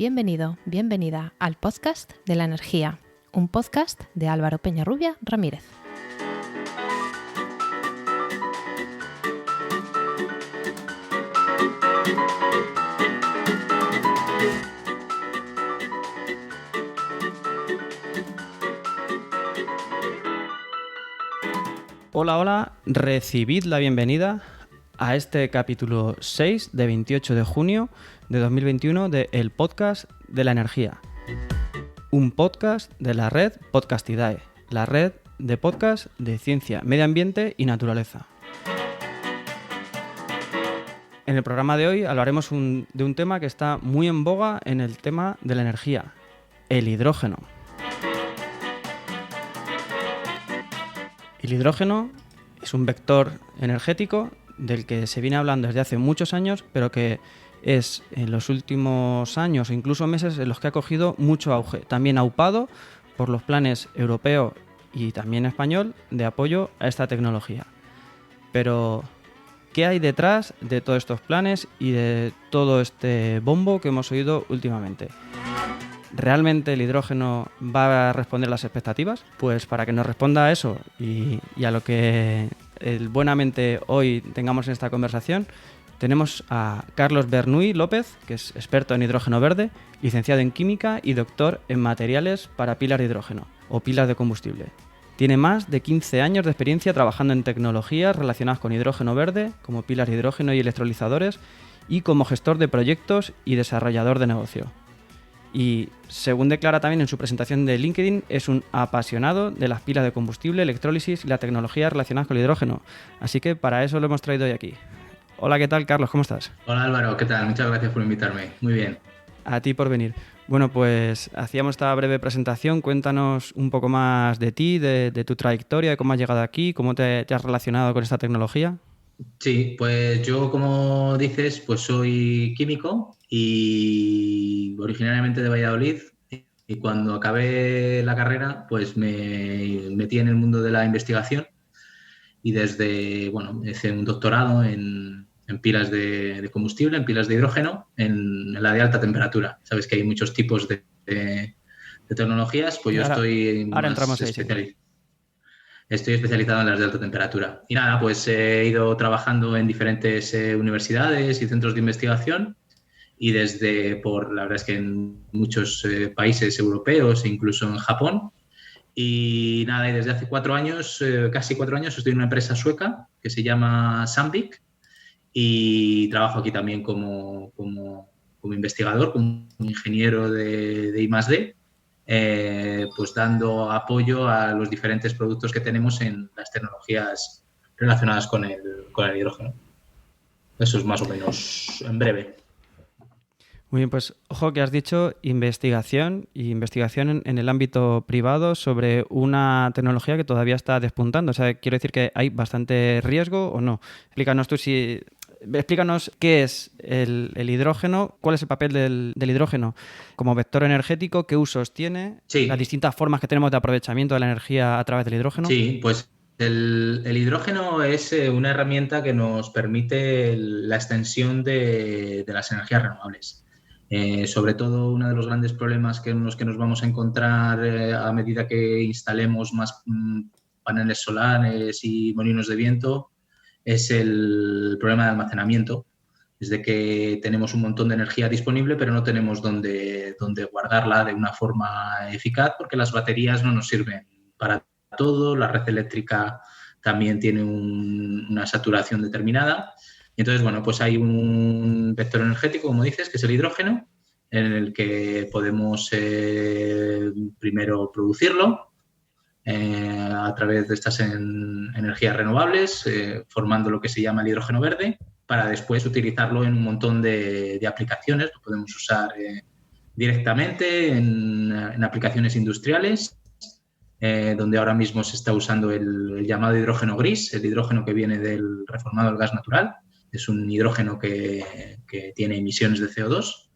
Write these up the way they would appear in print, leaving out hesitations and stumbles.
Bienvenido, bienvenida al podcast de la energía, un podcast de Álvaro Peñarrubia Ramírez. Hola, hola, recibid la bienvenida a este capítulo 6 de 28 de junio de 2021 de El Podcast de la Energía. Un podcast de la red Podcastidae, la red de podcast de ciencia, medio ambiente y naturaleza. En el programa de hoy hablaremos de un tema que está muy en boga en el tema de la energía, el hidrógeno. El hidrógeno es un vector energético del que se viene hablando desde hace muchos años, pero que es en los últimos años o incluso meses en los que ha cogido mucho auge, también aupado por los planes europeo y también español de apoyo a esta tecnología. Pero, ¿qué hay detrás de todos estos planes y de todo este bombo que hemos oído últimamente? ¿Realmente el hidrógeno va a responder a las expectativas? Pues para que nos responda a eso y a lo que buenamente hoy tengamos en esta conversación, tenemos a Carlos Bernuy López, que es experto en hidrógeno verde, licenciado en química y doctor en materiales para pilas de hidrógeno o pilas de combustible. Tiene más de 15 años de experiencia trabajando en tecnologías relacionadas con hidrógeno verde, como pilas de hidrógeno y electrolizadores, y como gestor de proyectos y desarrollador de negocio. Y, según declara también en su presentación de LinkedIn, es un apasionado de las pilas de combustible, electrólisis y la tecnología relacionada con el hidrógeno. Así que para eso lo hemos traído hoy aquí. Hola, ¿qué tal, Carlos? ¿Cómo estás? Hola, Álvaro, ¿qué tal? Muchas gracias por invitarme. Muy bien. A ti por venir. Bueno, pues hacíamos esta breve presentación. Cuéntanos un poco más de ti, de tu trayectoria, de cómo has llegado aquí, cómo te has relacionado con esta tecnología. Sí, pues yo, como dices, pues soy químico y originariamente de Valladolid. Y cuando acabé la carrera, pues me metí en el mundo de la investigación y hice un doctorado en pilas de combustible, en pilas de hidrógeno, en la de alta temperatura. Sabes que hay muchos tipos de tecnologías, pues yo estoy más especializado. Estoy especializado en las de alta temperatura. Y nada, pues he ido trabajando en diferentes universidades y centros de investigación y la verdad es que en muchos países europeos e incluso en Japón. Y nada, y desde hace 4 años, casi 4 años, estoy en una empresa sueca que se llama Sandvik y trabajo aquí también como investigador, como ingeniero de I+D. Pues dando apoyo a los diferentes productos que tenemos en las tecnologías relacionadas con el hidrógeno. Eso es más o menos en breve. Muy bien, pues ojo que has dicho investigación en el ámbito privado sobre una tecnología que todavía está despuntando. O sea, quiero decir que hay bastante riesgo o no. Explícanos qué es el hidrógeno, cuál es el papel del hidrógeno como vector energético, qué usos tiene, sí, las distintas formas que tenemos de aprovechamiento de la energía a través del hidrógeno. Sí, pues el hidrógeno es una herramienta que nos permite la extensión de las energías renovables. Sobre todo, uno de los grandes problemas en los que nos vamos a encontrar a medida que instalemos más paneles solares y molinos de viento es el problema de almacenamiento. Es de que tenemos un montón de energía disponible, pero no tenemos dónde guardarla de una forma eficaz porque las baterías no nos sirven para todo. La red eléctrica también tiene una saturación determinada. Entonces, bueno, pues hay un vector energético, como dices, que es el hidrógeno, en el que podemos primero producirlo a través de estas energías renovables, formando lo que se llama el hidrógeno verde, para después utilizarlo en un montón de aplicaciones. Lo podemos usar directamente en aplicaciones industriales, donde ahora mismo se está usando el llamado hidrógeno gris, el hidrógeno que viene del reformado del gas natural. Es un hidrógeno que tiene emisiones de CO2.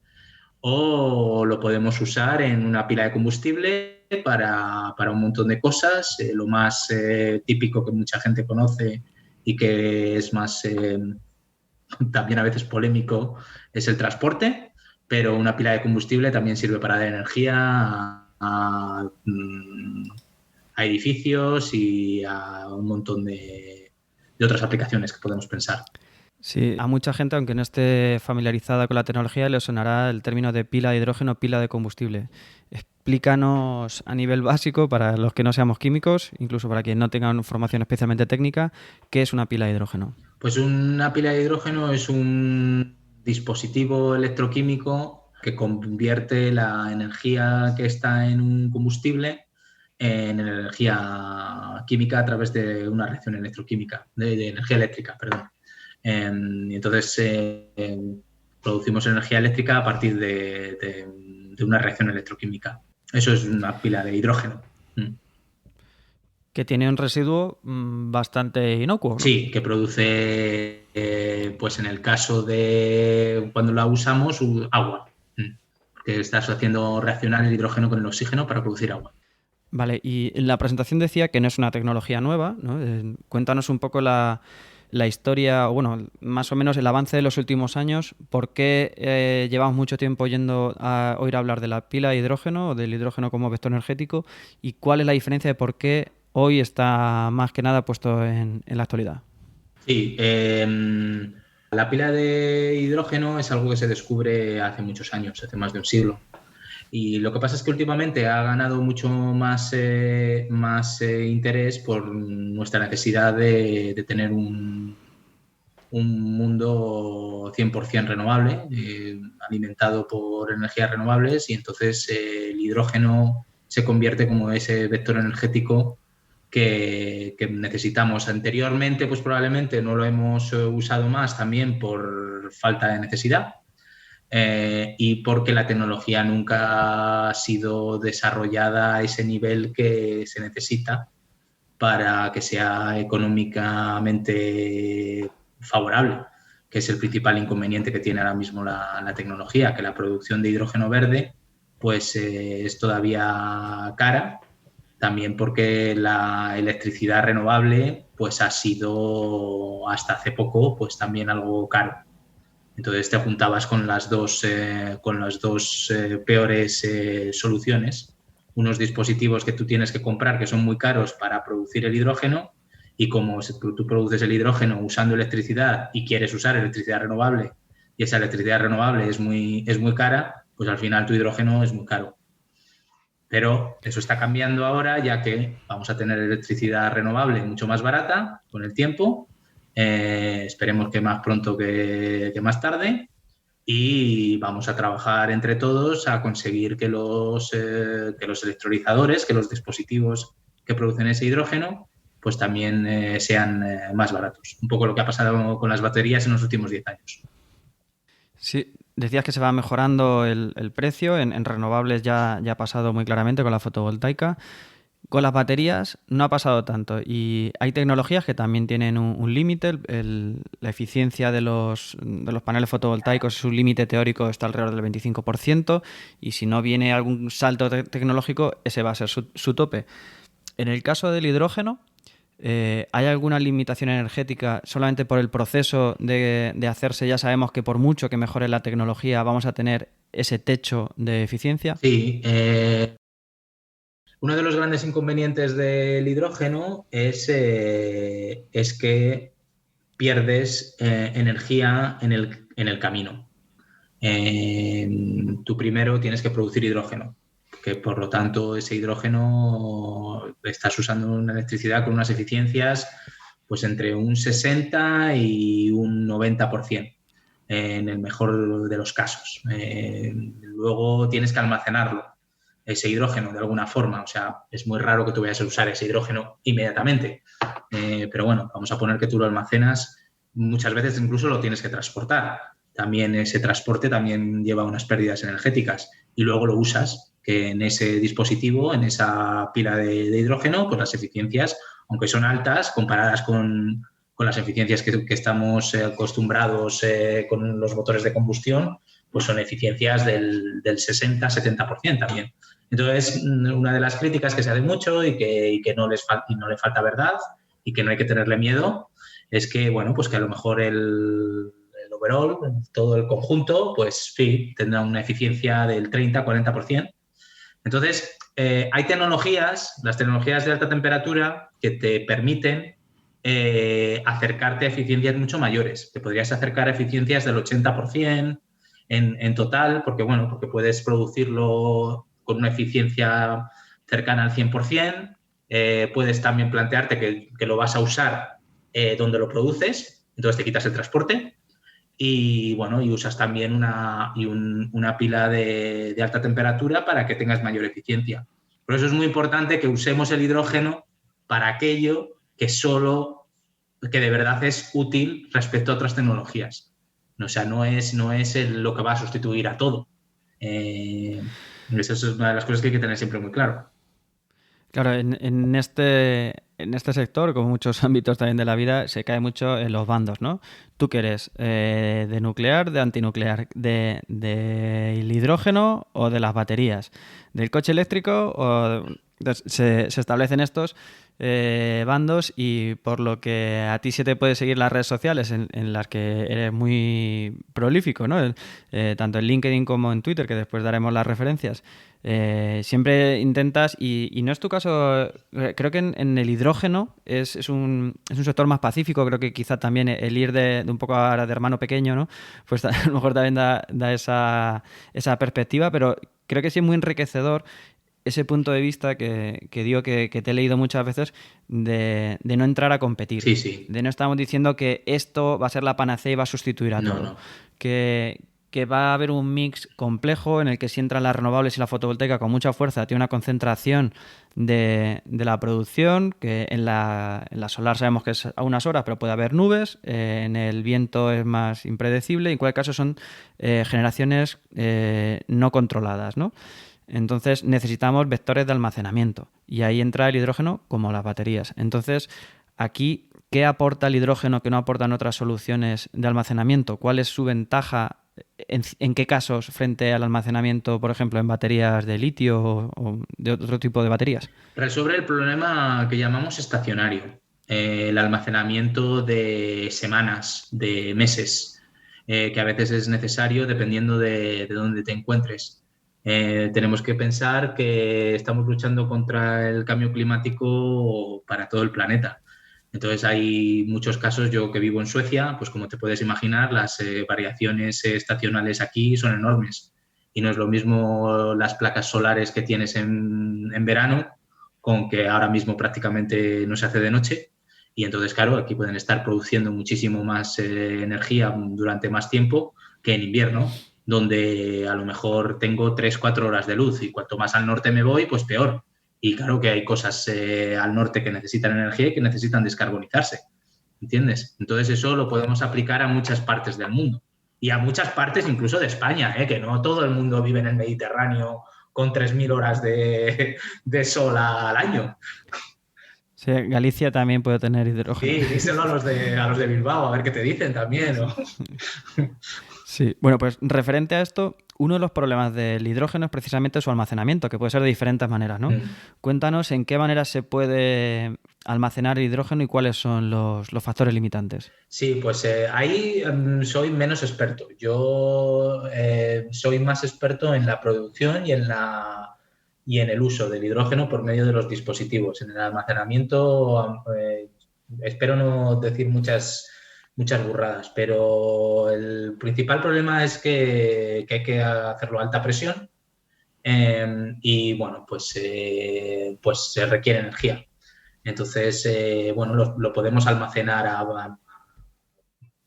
O lo podemos usar en una pila de combustible para un montón de cosas. Lo más típico que mucha gente conoce y que es más también a veces polémico es el transporte. pero una pila de combustible también sirve para dar energía a edificios y a un montón de otras aplicaciones que podemos pensar. Sí, a mucha gente, aunque no esté familiarizada con la tecnología, le sonará el término de pila de hidrógeno, pila de combustible. Explícanos a nivel básico, para los que no seamos químicos, incluso para quienes no tengan formación especialmente técnica, ¿qué es una pila de hidrógeno? Pues una pila de hidrógeno es un dispositivo electroquímico que convierte la energía que está en un combustible en energía química a través de una reacción electroquímica, de energía eléctrica, perdón. Y entonces producimos energía eléctrica a partir de una reacción electroquímica. Eso es una pila de hidrógeno. Que tiene un residuo bastante inocuo, ¿no? Sí, que produce, pues en el caso de cuando la usamos, agua. Que estás haciendo reaccionar el hidrógeno con el oxígeno para producir agua. Vale, y en la presentación decía que no es una tecnología nueva, ¿no? Cuéntanos un poco la historia, o bueno, más o menos el avance de los últimos años. ¿Por qué llevamos mucho tiempo oír hablar de la pila de hidrógeno o del hidrógeno como vector energético? ¿Y cuál es la diferencia de por qué hoy está más que nada puesto en la actualidad? Sí, la pila de hidrógeno es algo que se descubre hace muchos años, hace más de un siglo. Y lo que pasa es que últimamente ha ganado mucho más interés por nuestra necesidad de tener un mundo 100% renovable, alimentado por energías renovables, y entonces el hidrógeno se convierte como ese vector energético que necesitamos. Anteriormente, pues probablemente no lo hemos usado más también por falta de necesidad. Y porque la tecnología nunca ha sido desarrollada a ese nivel que se necesita para que sea económicamente favorable, que es el principal inconveniente que tiene ahora mismo la tecnología, que la producción de hidrógeno verde pues es todavía cara, también porque la electricidad renovable pues ha sido hasta hace poco pues también algo caro. Entonces te juntabas con las dos peores soluciones. Unos dispositivos que tú tienes que comprar que son muy caros para producir el hidrógeno, y como tú produces el hidrógeno usando electricidad y quieres usar electricidad renovable y esa electricidad renovable es muy cara, pues al final tu hidrógeno es muy caro. Pero eso está cambiando ahora, ya que vamos a tener electricidad renovable mucho más barata con el tiempo. Esperemos que más pronto que más tarde, y vamos a trabajar entre todos a conseguir que los electrolizadores, que los dispositivos que producen ese hidrógeno, pues también sean más baratos. Un poco lo que ha pasado con las baterías en los últimos 10 años. Sí, decías que se va mejorando el precio. En renovables ya ha pasado muy claramente con la fotovoltaica. Con las baterías no ha pasado tanto, y hay tecnologías que también tienen un límite. La eficiencia de los paneles fotovoltaicos, su límite teórico está alrededor del 25%, y si no viene algún salto tecnológico, ese va a ser su tope. En el caso del hidrógeno, ¿hay alguna limitación energética solamente por el proceso de hacerse? Ya sabemos que por mucho que mejore la tecnología vamos a tener ese techo de eficiencia. Sí, uno de los grandes inconvenientes del hidrógeno es que pierdes energía en el camino. Tú primero tienes que producir hidrógeno, que por lo tanto ese hidrógeno estás usando una electricidad con unas eficiencias pues entre un 60 y un 90%, en el mejor de los casos. Luego tienes que almacenarlo, ese hidrógeno, de alguna forma. O sea, es muy raro que tú vayas a usar ese hidrógeno inmediatamente. Pero bueno, vamos a poner que tú lo almacenas. Muchas veces incluso lo tienes que transportar. También ese transporte también lleva unas pérdidas energéticas. Y luego lo usas, que en ese dispositivo, en esa pila de hidrógeno, pues las eficiencias, aunque son altas, comparadas con las eficiencias que estamos acostumbrados con los motores de combustión, pues son eficiencias del 60-70% también. Entonces, una de las críticas que se hace mucho y que no le falta verdad y que no hay que tenerle miedo es que, bueno, pues que a lo mejor el overall, todo el conjunto, pues sí, tendrá una eficiencia del 30-40%. Entonces, hay tecnologías, las tecnologías de alta temperatura, que te permiten acercarte a eficiencias mucho mayores. Te podrías acercar a eficiencias del 80% en total, porque puedes producirlo con una eficiencia cercana al 100%. Puedes también plantearte que lo vas a usar donde lo produces, entonces te quitas el transporte. Y usas también una pila de alta temperatura para que tengas mayor eficiencia. Por eso es muy importante que usemos el hidrógeno para aquello que de verdad es útil respecto a otras tecnologías. O sea, no es lo que va a sustituir a todo. Esa es una de las cosas que hay que tener siempre muy claro. Claro, en este sector, como muchos ámbitos también de la vida, se cae mucho en los bandos, ¿no? ¿Tú qué eres? ¿De nuclear, de antinuclear? ¿Del hidrógeno o de las baterías? ¿Del coche eléctrico? Entonces, se establecen estos bandos, y por lo que a ti se te puede seguir las redes sociales en las que eres muy prolífico, ¿no? Tanto en LinkedIn como en Twitter, que después daremos las referencias. Siempre intentas, y no es tu caso, creo que en el hidrógeno es un sector más pacífico. Creo que quizá también el ir de un poco ahora de hermano pequeño, ¿no? Pues a lo mejor también da esa perspectiva, pero creo que sí es muy enriquecedor ese punto de vista que digo que te he leído muchas veces, de no entrar a competir. Sí, sí. De no estamos diciendo que esto va a ser la panacea y va a sustituir a todo. No. Que va a haber un mix complejo en el que si entran las renovables y la fotovoltaica con mucha fuerza, tiene una concentración de la producción, que en la solar sabemos que es a unas horas, pero puede haber nubes, en el viento es más impredecible, y en cualquier caso son generaciones no controladas, ¿no? Entonces necesitamos vectores de almacenamiento, y ahí entra el hidrógeno como las baterías. Entonces, aquí, ¿qué aporta el hidrógeno que no aportan otras soluciones de almacenamiento? ¿Cuál es su ventaja? ¿En qué casos frente al almacenamiento, por ejemplo, en baterías de litio o de otro tipo de baterías? Resuelve el problema que llamamos estacionario, el almacenamiento de semanas, de meses, que a veces es necesario dependiendo de dónde te encuentres. Tenemos que pensar que estamos luchando contra el cambio climático para todo el planeta. Entonces hay muchos casos, yo que vivo en Suecia, pues como te puedes imaginar, las variaciones estacionales aquí son enormes. Y no es lo mismo las placas solares que tienes en verano, con que ahora mismo prácticamente no se hace de noche. Y entonces, claro, aquí pueden estar produciendo muchísimo más energía durante más tiempo que en invierno, donde a lo mejor tengo 3-4 horas de luz, y cuanto más al norte me voy, pues peor. Y claro que hay cosas al norte que necesitan energía y que necesitan descarbonizarse, ¿entiendes? Entonces eso lo podemos aplicar a muchas partes del mundo, y a muchas partes incluso de España, que no todo el mundo vive en el Mediterráneo con 3.000 horas de sol al año. Sí, Galicia también puede tener hidrógeno. Sí, díselo a los de Bilbao, a ver qué te dicen también, ¿no? Sí, bueno, pues referente a esto, uno de los problemas del hidrógeno es precisamente su almacenamiento, que puede ser de diferentes maneras, ¿no? Cuéntanos en qué manera se puede almacenar el hidrógeno y cuáles son los factores limitantes. Sí, pues ahí soy menos experto. Yo soy más experto en la producción y en el uso del hidrógeno por medio de los dispositivos. En el almacenamiento espero no decir muchas burradas, pero el principal problema es que hay que hacerlo a alta presión, y bueno, pues se requiere energía. Entonces, lo podemos almacenar a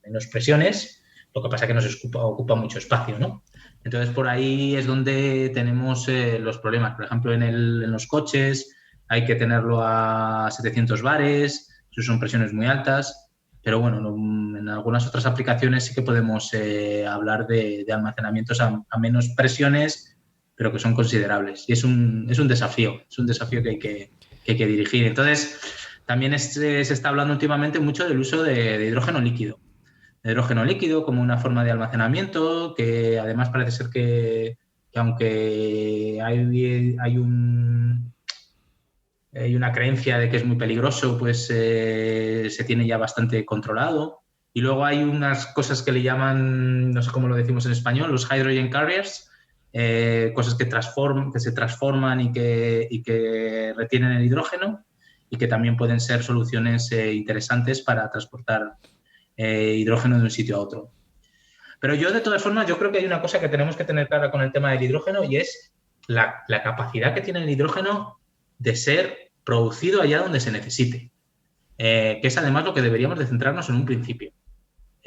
menos presiones, lo que pasa es que nos ocupa mucho espacio, ¿no? Entonces, por ahí es donde tenemos los problemas. Por ejemplo, en los coches hay que tenerlo a 700 bares, eso son presiones muy altas, pero bueno, en algunas otras aplicaciones sí que podemos hablar de almacenamientos a menos presiones, pero que son considerables. Y es un desafío que hay que dirigir. Entonces, también se está hablando últimamente mucho del uso de hidrógeno líquido. Hidrógeno líquido como una forma de almacenamiento, que además parece ser que aunque hay una creencia de que es muy peligroso, pues se tiene ya bastante controlado, Y luego hay unas cosas que le llaman, no sé cómo lo decimos en español, los hydrogen carriers, cosas que se transforman y que retienen el hidrógeno y que también pueden ser soluciones interesantes para transportar hidrógeno de un sitio a otro. Pero yo, de todas formas, yo creo que hay una cosa que tenemos que tener clara con el tema del hidrógeno y es la capacidad que tiene el hidrógeno de ser producido allá donde se necesite, que es además lo que deberíamos de centrarnos en un principio.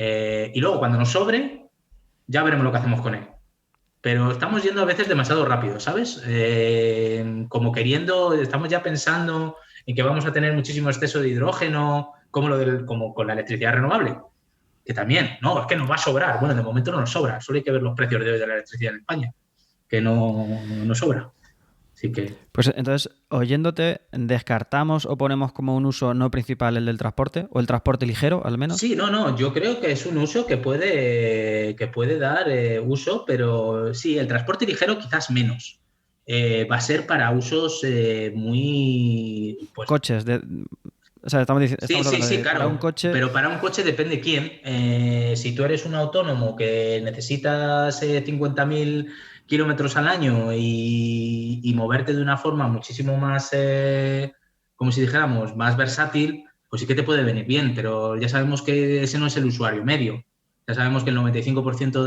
Y luego, cuando nos sobre, ya veremos lo que hacemos con él. Pero estamos yendo a veces demasiado rápido, ¿sabes? Como estamos ya pensando en que vamos a tener muchísimo exceso de hidrógeno, como con la electricidad renovable. Que también, no, es que nos va a sobrar. Bueno, de momento no nos sobra. Solo hay que ver los precios de hoy de la electricidad en España, que no sobra. Así que... Pues entonces, oyéndote, ¿descartamos o ponemos como un uso no principal el del transporte? ¿O el transporte ligero, al menos? Sí, no, yo creo que es un uso que puede dar uso, pero sí, el transporte ligero quizás menos. Va a ser para usos muy... Pues, coches, o sea, estamos hablando sí, de claro. para un coche. Pero para un coche depende quién. Si tú eres un autónomo que necesitas 50.000 kilómetros al año y moverte de una forma muchísimo más, como si dijéramos, más versátil, pues sí que te puede venir bien, pero ya sabemos que ese no es el usuario medio. Ya sabemos que el 95%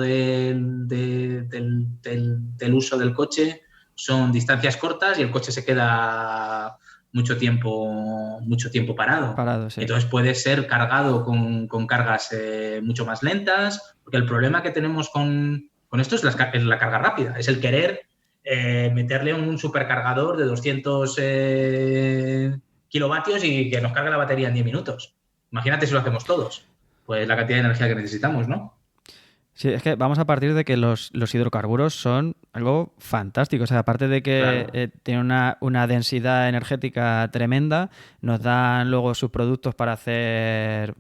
del uso del coche son distancias cortas y el coche se queda mucho tiempo parado. Sí. Entonces puede ser cargado con cargas mucho más lentas, porque el problema que tenemos con esto es la carga rápida, es el querer meterle un supercargador de 200 kilovatios y que nos cargue la batería en 10 minutos. Imagínate si lo hacemos todos, pues la cantidad de energía que necesitamos, ¿no? Sí, es que vamos a partir de que los hidrocarburos son algo fantástico. O sea, aparte de que Claro. tienen una densidad energética tremenda, nos dan luego sus productos para hacer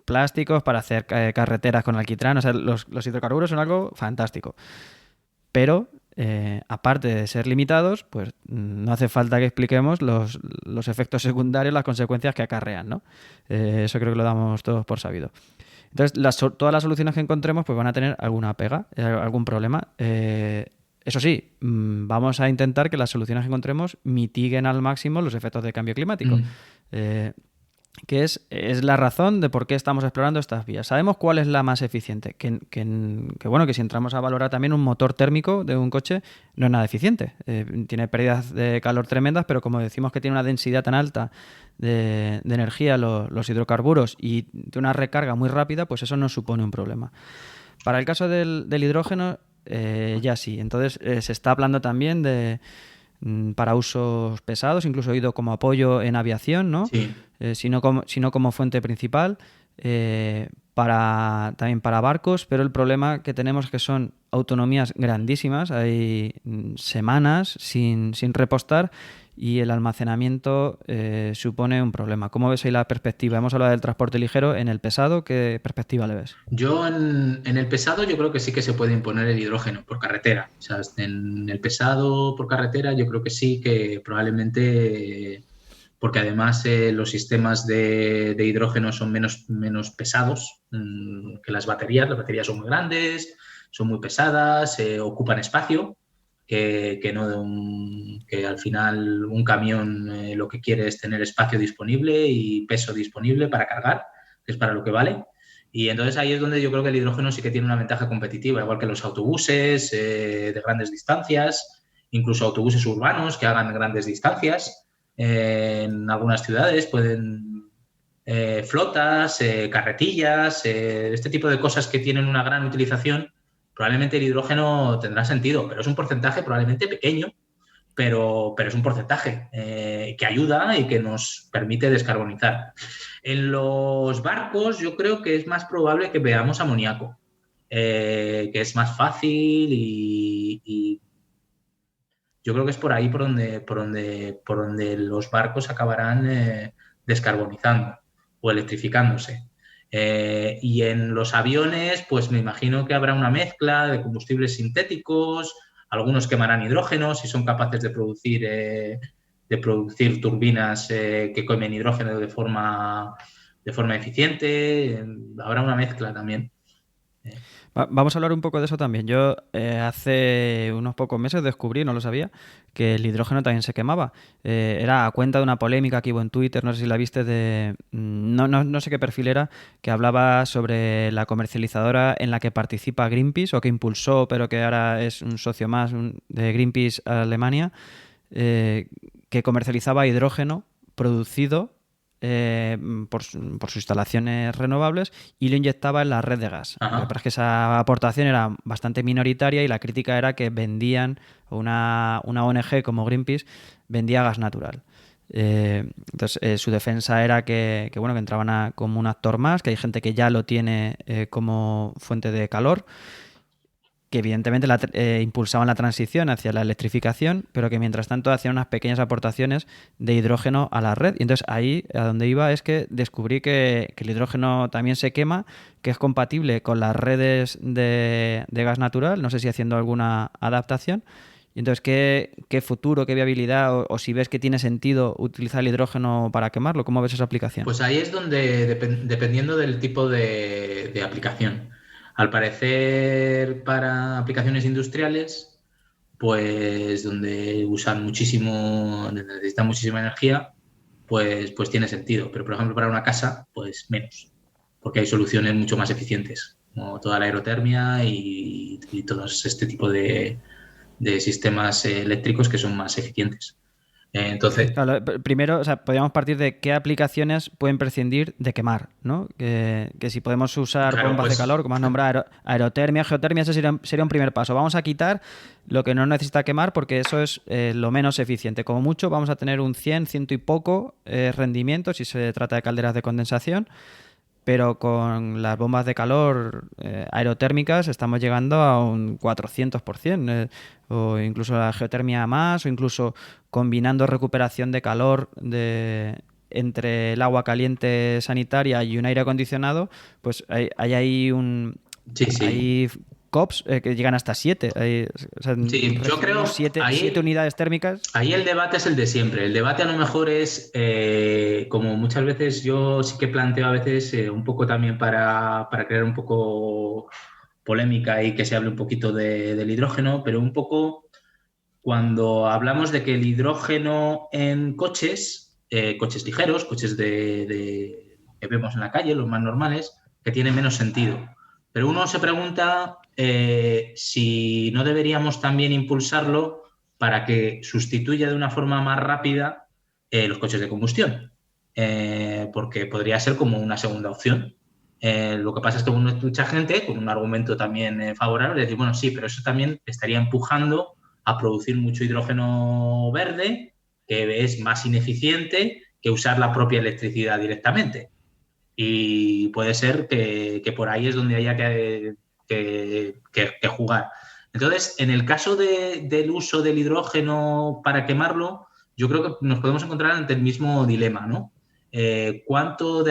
plásticos, para hacer carreteras con alquitrán. O sea, los hidrocarburos son algo fantástico. Pero, aparte de ser limitados, pues no hace falta que expliquemos los efectos secundarios, las consecuencias que acarrean, ¿no? Eso creo que lo damos todos por sabido. Entonces, todas las soluciones que encontremos pues van a tener alguna pega, algún problema. Eso sí, vamos a intentar que las soluciones que encontremos mitiguen al máximo los efectos del cambio climático, que es la razón de por qué estamos explorando estas vías. Sabemos cuál es la más eficiente, que si entramos a valorar también un motor térmico de un coche, no es nada eficiente. Tiene pérdidas de calor tremendas, pero como decimos que tiene una densidad tan alta de energía los hidrocarburos y de una recarga muy rápida, pues eso no supone un problema. Para el caso del hidrógeno, ya sí. Entonces se está hablando también para usos pesados, incluso oído como apoyo en aviación, ¿no? Sí. Sino como fuente principal, también para barcos, pero el problema que tenemos es que son autonomías grandísimas, hay semanas sin repostar y el almacenamiento supone un problema. ¿Cómo ves ahí la perspectiva? Hemos hablado del transporte ligero, en el pesado, ¿qué perspectiva le ves? Yo en el pesado yo creo que sí que se puede imponer el hidrógeno por carretera. O sea, en el pesado por carretera yo creo que sí que probablemente, porque además los sistemas de hidrógeno son menos pesados que las baterías. Las baterías son muy grandes, son muy pesadas, ocupan espacio. Que al final un camión lo que quiere es tener espacio disponible y peso disponible para cargar, que es para lo que vale. Y entonces ahí es donde yo creo que el hidrógeno sí que tiene una ventaja competitiva, igual que los autobuses de grandes distancias, incluso autobuses urbanos que hagan grandes distancias. En algunas ciudades pueden flotas, carretillas, este tipo de cosas que tienen una gran utilización. Probablemente el hidrógeno tendrá sentido, pero es un porcentaje probablemente pequeño, pero es un porcentaje que ayuda y que nos permite descarbonizar. En los barcos yo creo que es más probable que veamos amoníaco, que es más fácil y yo creo que es por ahí por donde los barcos acabarán descarbonizando o electrificándose. Y en los aviones, pues me imagino que habrá una mezcla de combustibles sintéticos, algunos quemarán hidrógeno si son capaces de producir turbinas que quemen hidrógeno de forma de forma eficiente. Habrá una mezcla también. Vamos a hablar un poco de eso también. Yo hace unos pocos meses descubrí, no lo sabía, que el hidrógeno también se quemaba. Era a cuenta de una polémica que hubo en Twitter, no sé si la viste, no sé qué perfil era, que hablaba sobre la comercializadora en la que participa Greenpeace, o que impulsó, pero que ahora es un socio más de Greenpeace Alemania, que comercializaba hidrógeno producido por sus instalaciones renovables y lo inyectaba en la red de gas. Lo que pasa es que esa aportación era bastante minoritaria y la crítica era que vendían, una ONG como Greenpeace vendía gas natural. Entonces su defensa era que entraban como un actor más, que hay gente que ya lo tiene como fuente de calor, que evidentemente impulsaban la transición hacia la electrificación, pero que mientras tanto hacían unas pequeñas aportaciones de hidrógeno a la red. Y entonces ahí, a donde iba, es que descubrí que el hidrógeno también se quema, que es compatible con las redes de gas natural, no sé si haciendo alguna adaptación. Y entonces, ¿qué futuro, qué viabilidad, o si ves que tiene sentido utilizar el hidrógeno para quemarlo? ¿Cómo ves esa aplicación? Pues ahí es donde, dependiendo del tipo de aplicación. Al parecer, para aplicaciones industriales, pues donde usan donde necesitan muchísima energía, pues tiene sentido. Pero, por ejemplo, para una casa, pues menos, porque hay soluciones mucho más eficientes, como toda la aerotermia y todo este tipo de sistemas eléctricos que son más eficientes. Entonces, Claro, primero, o sea, podríamos partir de qué aplicaciones pueden prescindir de quemar, ¿no? Que si podemos usar claro, bombas de calor, como has nombrado, aerotermia, geotermia, ese sería un primer paso. Vamos a quitar lo que no necesita quemar porque eso es lo menos eficiente. Como mucho vamos a tener un 100 y poco rendimiento si se trata de calderas de condensación, pero con las bombas de calor aerotérmicas estamos llegando a un 400%, o incluso la geotermia más, o incluso combinando recuperación de calor entre el agua caliente sanitaria y un aire acondicionado, pues hay ahí sí. hay COPs que llegan hasta 7. O sea, Sí, yo creo siete ahí, unidades térmicas. ahí el debate es el de siempre. El debate a lo mejor es, como muchas veces yo sí que planteo a veces un poco también para crear un poco polémica y que se hable un poquito del hidrógeno, pero un poco cuando hablamos de que el hidrógeno en coches ligeros, coches que vemos en la calle, los más normales, que tienen menos sentido. Pero uno se pregunta si no deberíamos también impulsarlo para que sustituya de una forma más rápida los coches de combustión, porque podría ser como una segunda opción. Lo que pasa es que uno escucha gente con un argumento también favorable, de decir, bueno, sí, pero eso también estaría empujando a producir mucho hidrógeno verde, que es más ineficiente que usar la propia electricidad directamente. Y puede ser que por ahí es donde haya que jugar. Entonces, en el caso del uso del hidrógeno para quemarlo, yo creo que nos podemos encontrar ante el mismo dilema, ¿no? ¿Cuánto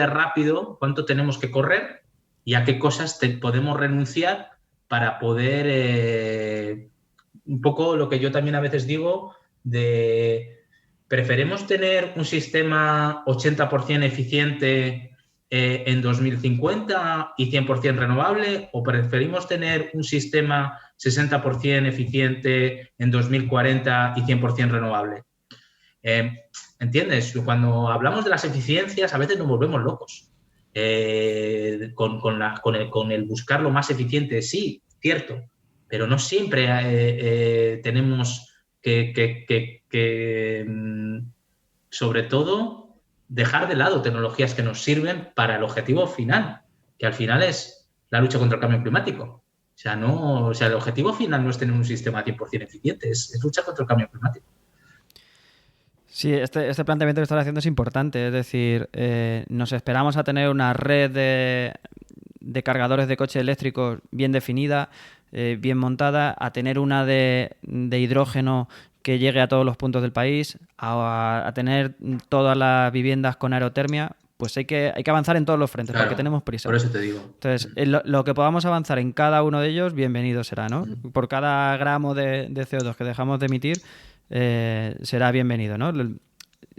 tenemos que correr y a qué cosas podemos renunciar para poder, un poco lo que yo también a veces digo, ¿preferimos tener un sistema 80% eficiente en 2050 y 100% renovable, o preferimos tener un sistema 60% eficiente en 2040 y 100% renovable? ¿Entiendes? Cuando hablamos de las eficiencias a veces nos volvemos locos. Con el buscar lo más eficiente, sí, cierto, pero no siempre tenemos que sobre todo, dejar de lado tecnologías que nos sirven para el objetivo final, que al final es la lucha contra el cambio climático. O sea, el objetivo final no es tener un sistema 100% eficiente, es luchar contra el cambio climático. Sí, este planteamiento que estás haciendo es importante. Es decir, nos esperamos a tener una red de cargadores de coches eléctricos bien definida, bien montada, a tener una de hidrógeno que llegue a todos los puntos del país, a tener todas las viviendas con aerotermia. Pues hay que avanzar en todos los frentes, Claro, porque tenemos prisa. Por eso te digo. Entonces, lo que podamos avanzar en cada uno de ellos, bienvenido será, ¿no? Por cada gramo de CO2 que dejamos de emitir, será bienvenido, ¿no?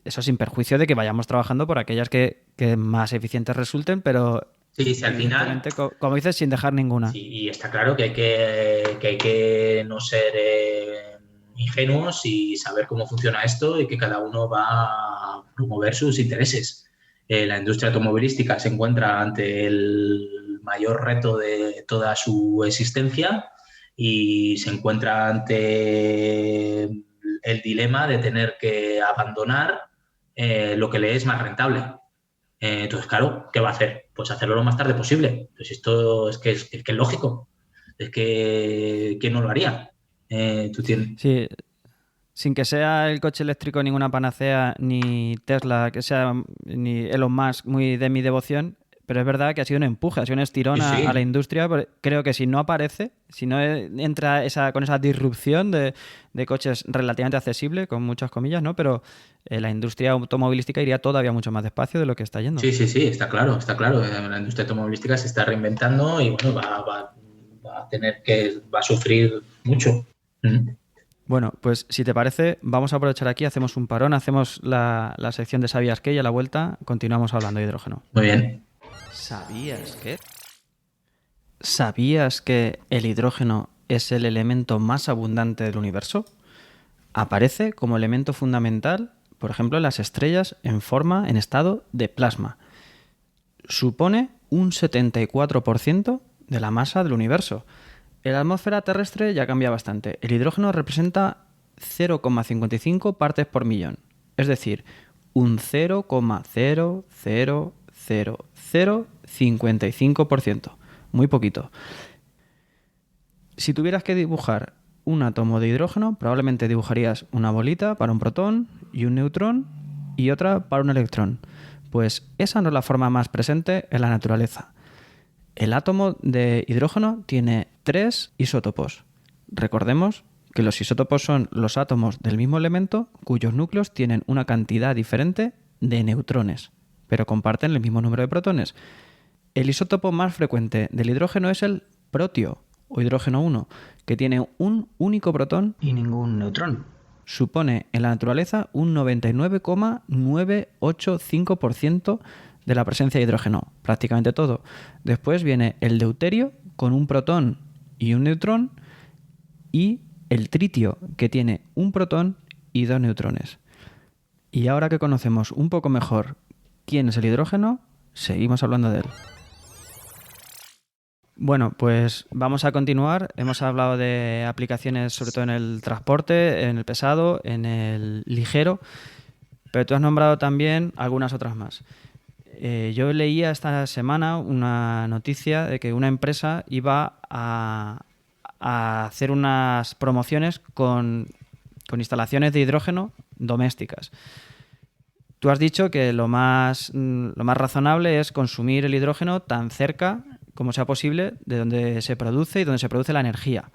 eso sin perjuicio de que vayamos trabajando por aquellas que más eficientes resulten, pero Sí, sí, al final, como dices, sin dejar ninguna. sí, y está claro que hay que no ser ingenuos y saber cómo funciona esto y que cada uno va a promover sus intereses. La industria automovilística se encuentra ante el mayor reto de toda su existencia y se encuentra ante el dilema de tener que abandonar lo que le es más rentable. Entonces, claro, ¿qué va a hacer? Pues hacerlo lo más tarde posible. Pues esto es lógico. Es que ¿quién no lo haría? Tú tienes... Sí, sin que sea el coche eléctrico ninguna panacea, ni Tesla, que sea ni Elon Musk muy de mi devoción, pero es verdad que ha sido un empuje, ha sido un estirón Sí, a la sí. industria. Creo que si no aparece, si no entra con esa disrupción de coches relativamente accesibles, con muchas comillas, ¿no? Pero la industria automovilística iría todavía mucho más despacio de lo que está yendo. Sí, sí, sí, está claro, está claro. La industria automovilística se está reinventando y bueno, va a sufrir mucho. Mm. Bueno, pues si te parece, vamos a aprovechar aquí, hacemos un parón, hacemos la sección de ¿sabías qué? Y a la vuelta continuamos hablando de hidrógeno. Muy bien. ¿Sabías qué? ¿Sabías que el hidrógeno es el elemento más abundante del universo? Aparece como elemento fundamental, por ejemplo, en las estrellas en estado de plasma. Supone un 74% de la masa del universo. En la atmósfera terrestre ya cambia bastante. El hidrógeno representa 0,55 partes por millón. Es decir, un 0,0000055%. Muy poquito. Si tuvieras que dibujar un átomo de hidrógeno, probablemente dibujarías una bolita para un protón y un neutrón y otra para un electrón. Pues esa no es la forma más presente en la naturaleza. El átomo de hidrógeno tiene 3 isótopos. Recordemos que los isótopos son los átomos del mismo elemento cuyos núcleos tienen una cantidad diferente de neutrones, pero comparten el mismo número de protones. El isótopo más frecuente del hidrógeno es el protio, o hidrógeno 1, que tiene un único protón y ningún neutrón. Supone en la naturaleza un 99,985% de la presencia de hidrógeno, prácticamente todo. Después viene el deuterio con un protón y un neutrón y el tritio, que tiene un protón y 2 neutrones. Y ahora que conocemos un poco mejor quién es el hidrógeno, seguimos hablando de él. Bueno, pues vamos a continuar. Hemos hablado de aplicaciones sobre todo en el transporte, en el pesado, en el ligero, pero tú has nombrado también algunas otras más. Yo leía esta semana una noticia de que una empresa iba a hacer unas promociones con instalaciones de hidrógeno domésticas. Tú has dicho que lo más razonable es consumir el hidrógeno tan cerca como sea posible de donde se produce y donde se produce la energía.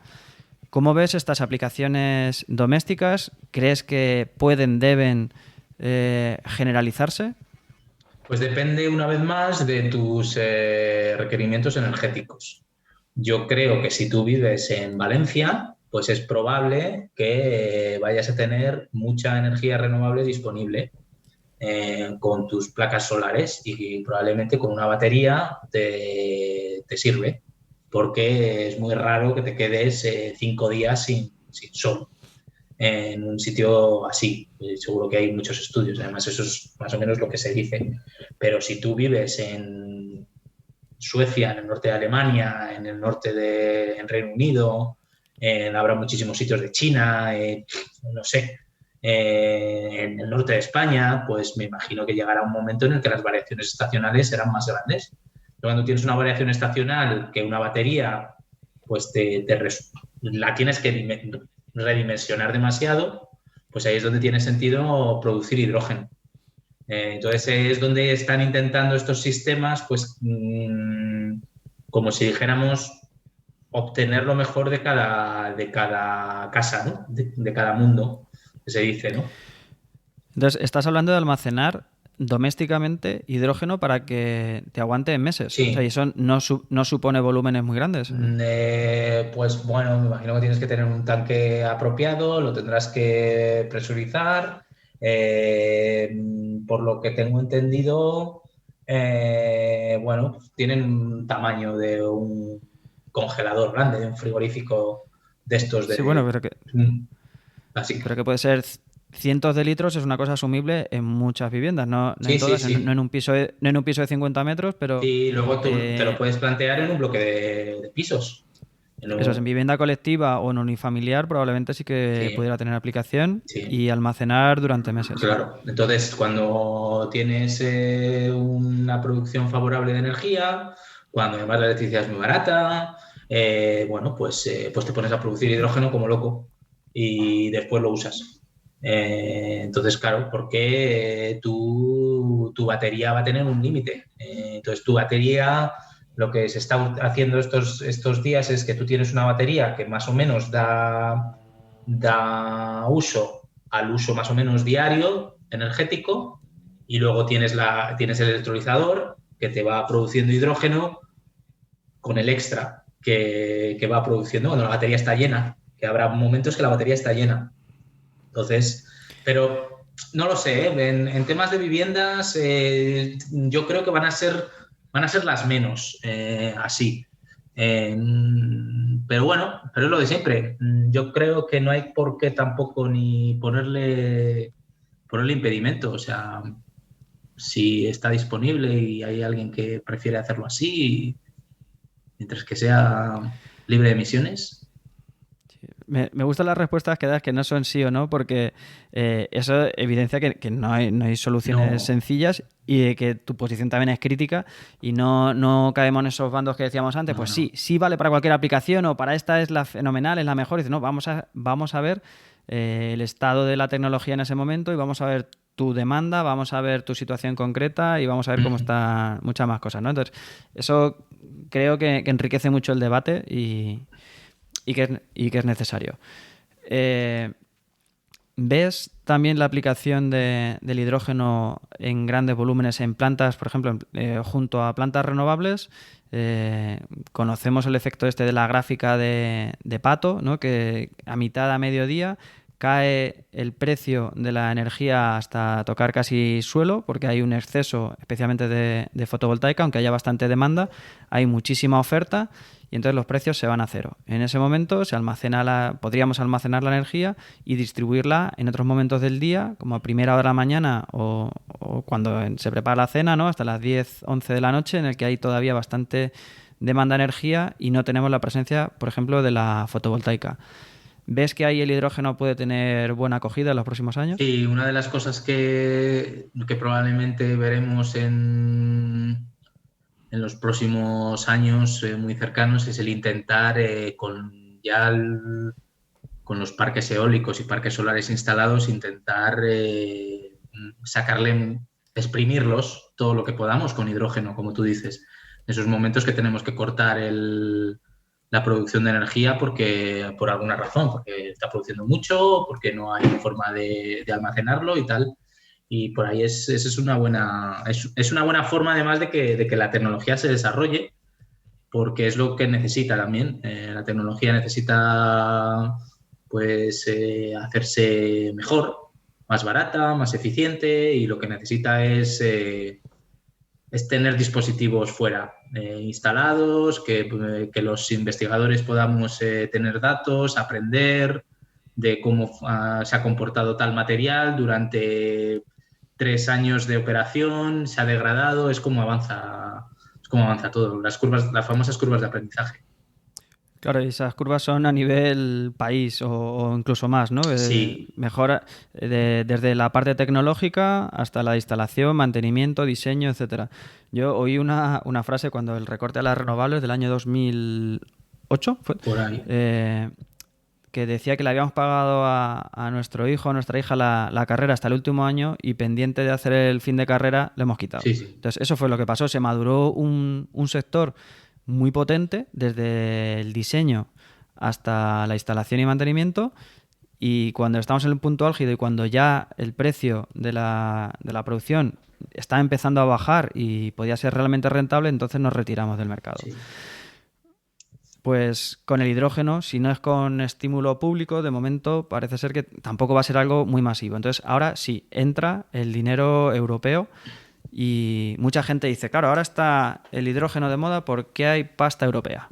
¿Cómo ves estas aplicaciones domésticas? ¿Crees que deben generalizarse? Pues depende una vez más de tus requerimientos energéticos. Yo creo que si tú vives en Valencia, pues es probable que vayas a tener mucha energía renovable disponible con tus placas solares y probablemente con una batería te sirve, porque es muy raro que te quedes 5 días sin sol en un sitio así. Seguro que hay muchos estudios, además eso es más o menos lo que se dice. Pero si tú vives en Suecia, en el norte de Alemania, en el norte en Reino Unido, habrá muchísimos sitios de China, no sé, en el norte de España, pues me imagino que llegará un momento en el que las variaciones estacionales serán más grandes. Cuando tienes una variación estacional que una batería, pues la tienes que redimensionar demasiado, pues ahí es donde tiene sentido producir hidrógeno. Entonces es donde están intentando estos sistemas, pues como si dijéramos, obtener lo mejor de cada casa, ¿no? De cada mundo, que se dice, ¿no? Entonces, estás hablando de almacenar domésticamente hidrógeno para que te aguante en meses. Sí. O sea, y eso no supone volúmenes muy grandes. Pues bueno, me imagino que tienes que tener un tanque apropiado, lo tendrás que presurizar, Por lo que tengo entendido, bueno, pues tienen un tamaño de un congelador grande, de un frigorífico de estos Sí, bueno, de... Así. pero que puede ser cientos de litros, es una cosa asumible en muchas viviendas, no Sí, en sí, todas, no sí. en un piso no en un piso de 50 metros, pero Y luego tú te lo eh, puedes plantear en un bloque de pisos. eso es, en vivienda colectiva o en unifamiliar probablemente sí que Sí, pudiera tener aplicación sí. y almacenar durante meses. Claro, entonces cuando tienes una producción favorable de energía, cuando además la electricidad es muy barata, bueno, pues te pones a producir hidrógeno como loco y después lo usas. Entonces, claro, porque tu batería va a tener un límite. Entonces, tu batería, lo que se está haciendo estos días es que tú tienes una batería que más o menos da uso al uso más o menos diario energético y luego tienes el electrolizador que te va produciendo hidrógeno con el extra que va produciendo cuando la batería está llena, que habrá momentos que la batería está llena. Entonces, pero no lo sé, ¿eh? En temas de viviendas yo creo que van a ser las menos así. Pero bueno, pero es lo de siempre. Yo creo que no hay por qué tampoco ni ponerle impedimento. O sea, si está disponible y hay alguien que prefiere hacerlo así, mientras que sea libre de emisiones. Me gustan las respuestas que das que no son sí o no, porque eso evidencia que no hay soluciones No, sencillas y de que tu posición también es crítica y no caemos en esos bandos que decíamos antes, no, pues no. sí vale para cualquier aplicación o para esta es la fenomenal, es la mejor. Y dice, no, vamos a ver el estado de la tecnología en ese momento y vamos a ver tu demanda, vamos a ver tu situación concreta y vamos a ver cómo están muchas más cosas, ¿no? Entonces, eso creo que enriquece mucho el debate y que es necesario. Eh, ¿Ves también la aplicación del hidrógeno en grandes volúmenes en plantas, por ejemplo, junto a plantas renovables? Conocemos el efecto este de la gráfica de Pato, ¿no? Que a mitad, a mediodía, cae el precio de la energía hasta tocar casi suelo, porque hay un exceso, especialmente de fotovoltaica, aunque haya bastante demanda, hay muchísima oferta y entonces los precios se van a cero. En ese momento podríamos almacenar la energía y distribuirla en otros momentos del día, como a primera hora de la mañana o cuando se prepara la cena, ¿no? Hasta las 10, 11 de la noche, en el que hay todavía bastante demanda de energía y no tenemos la presencia, por ejemplo, de la fotovoltaica. ¿Ves que ahí el hidrógeno puede tener buena acogida en los próximos años? Sí, una de las cosas que probablemente veremos en los próximos años muy cercanos es el intentar con los parques eólicos y parques solares instalados, intentar exprimirlos todo lo que podamos con hidrógeno, como tú dices. En esos momentos que tenemos que cortar la producción de energía por alguna razón, porque está produciendo mucho, porque no hay forma de almacenarlo y tal. Y por ahí es una buena forma además de que la tecnología se desarrolle, porque es lo que necesita también. La tecnología necesita pues hacerse mejor, más barata, más eficiente y lo que necesita es tener dispositivos fuera instalados, que los investigadores podamos tener datos, aprender de cómo se ha comportado tal material durante 3 años de operación, se ha degradado, es como avanza todo, las famosas curvas de aprendizaje. Claro, y esas curvas son a nivel país o incluso más, ¿no? Sí, Mejora desde la parte tecnológica hasta la instalación, mantenimiento, diseño, etcétera. Yo oí una frase cuando el recorte a las renovables del año 2008 fue, por ahí. eh, que decía que le habíamos pagado a nuestro hijo o nuestra hija la carrera hasta el último año y pendiente de hacer el fin de carrera le hemos quitado. Sí, sí. Entonces, eso fue lo que pasó. Se maduró un sector muy potente desde el diseño hasta la instalación y mantenimiento y cuando estamos en el punto álgido y cuando ya el precio de la producción está empezando a bajar y podía ser realmente rentable, entonces nos retiramos del mercado. Sí. pues con el hidrógeno, si no es con estímulo público, de momento parece ser que tampoco va a ser algo muy masivo. Entonces ahora sí, entra el dinero europeo y mucha gente dice, claro, ahora está el hidrógeno de moda porque hay pasta europea.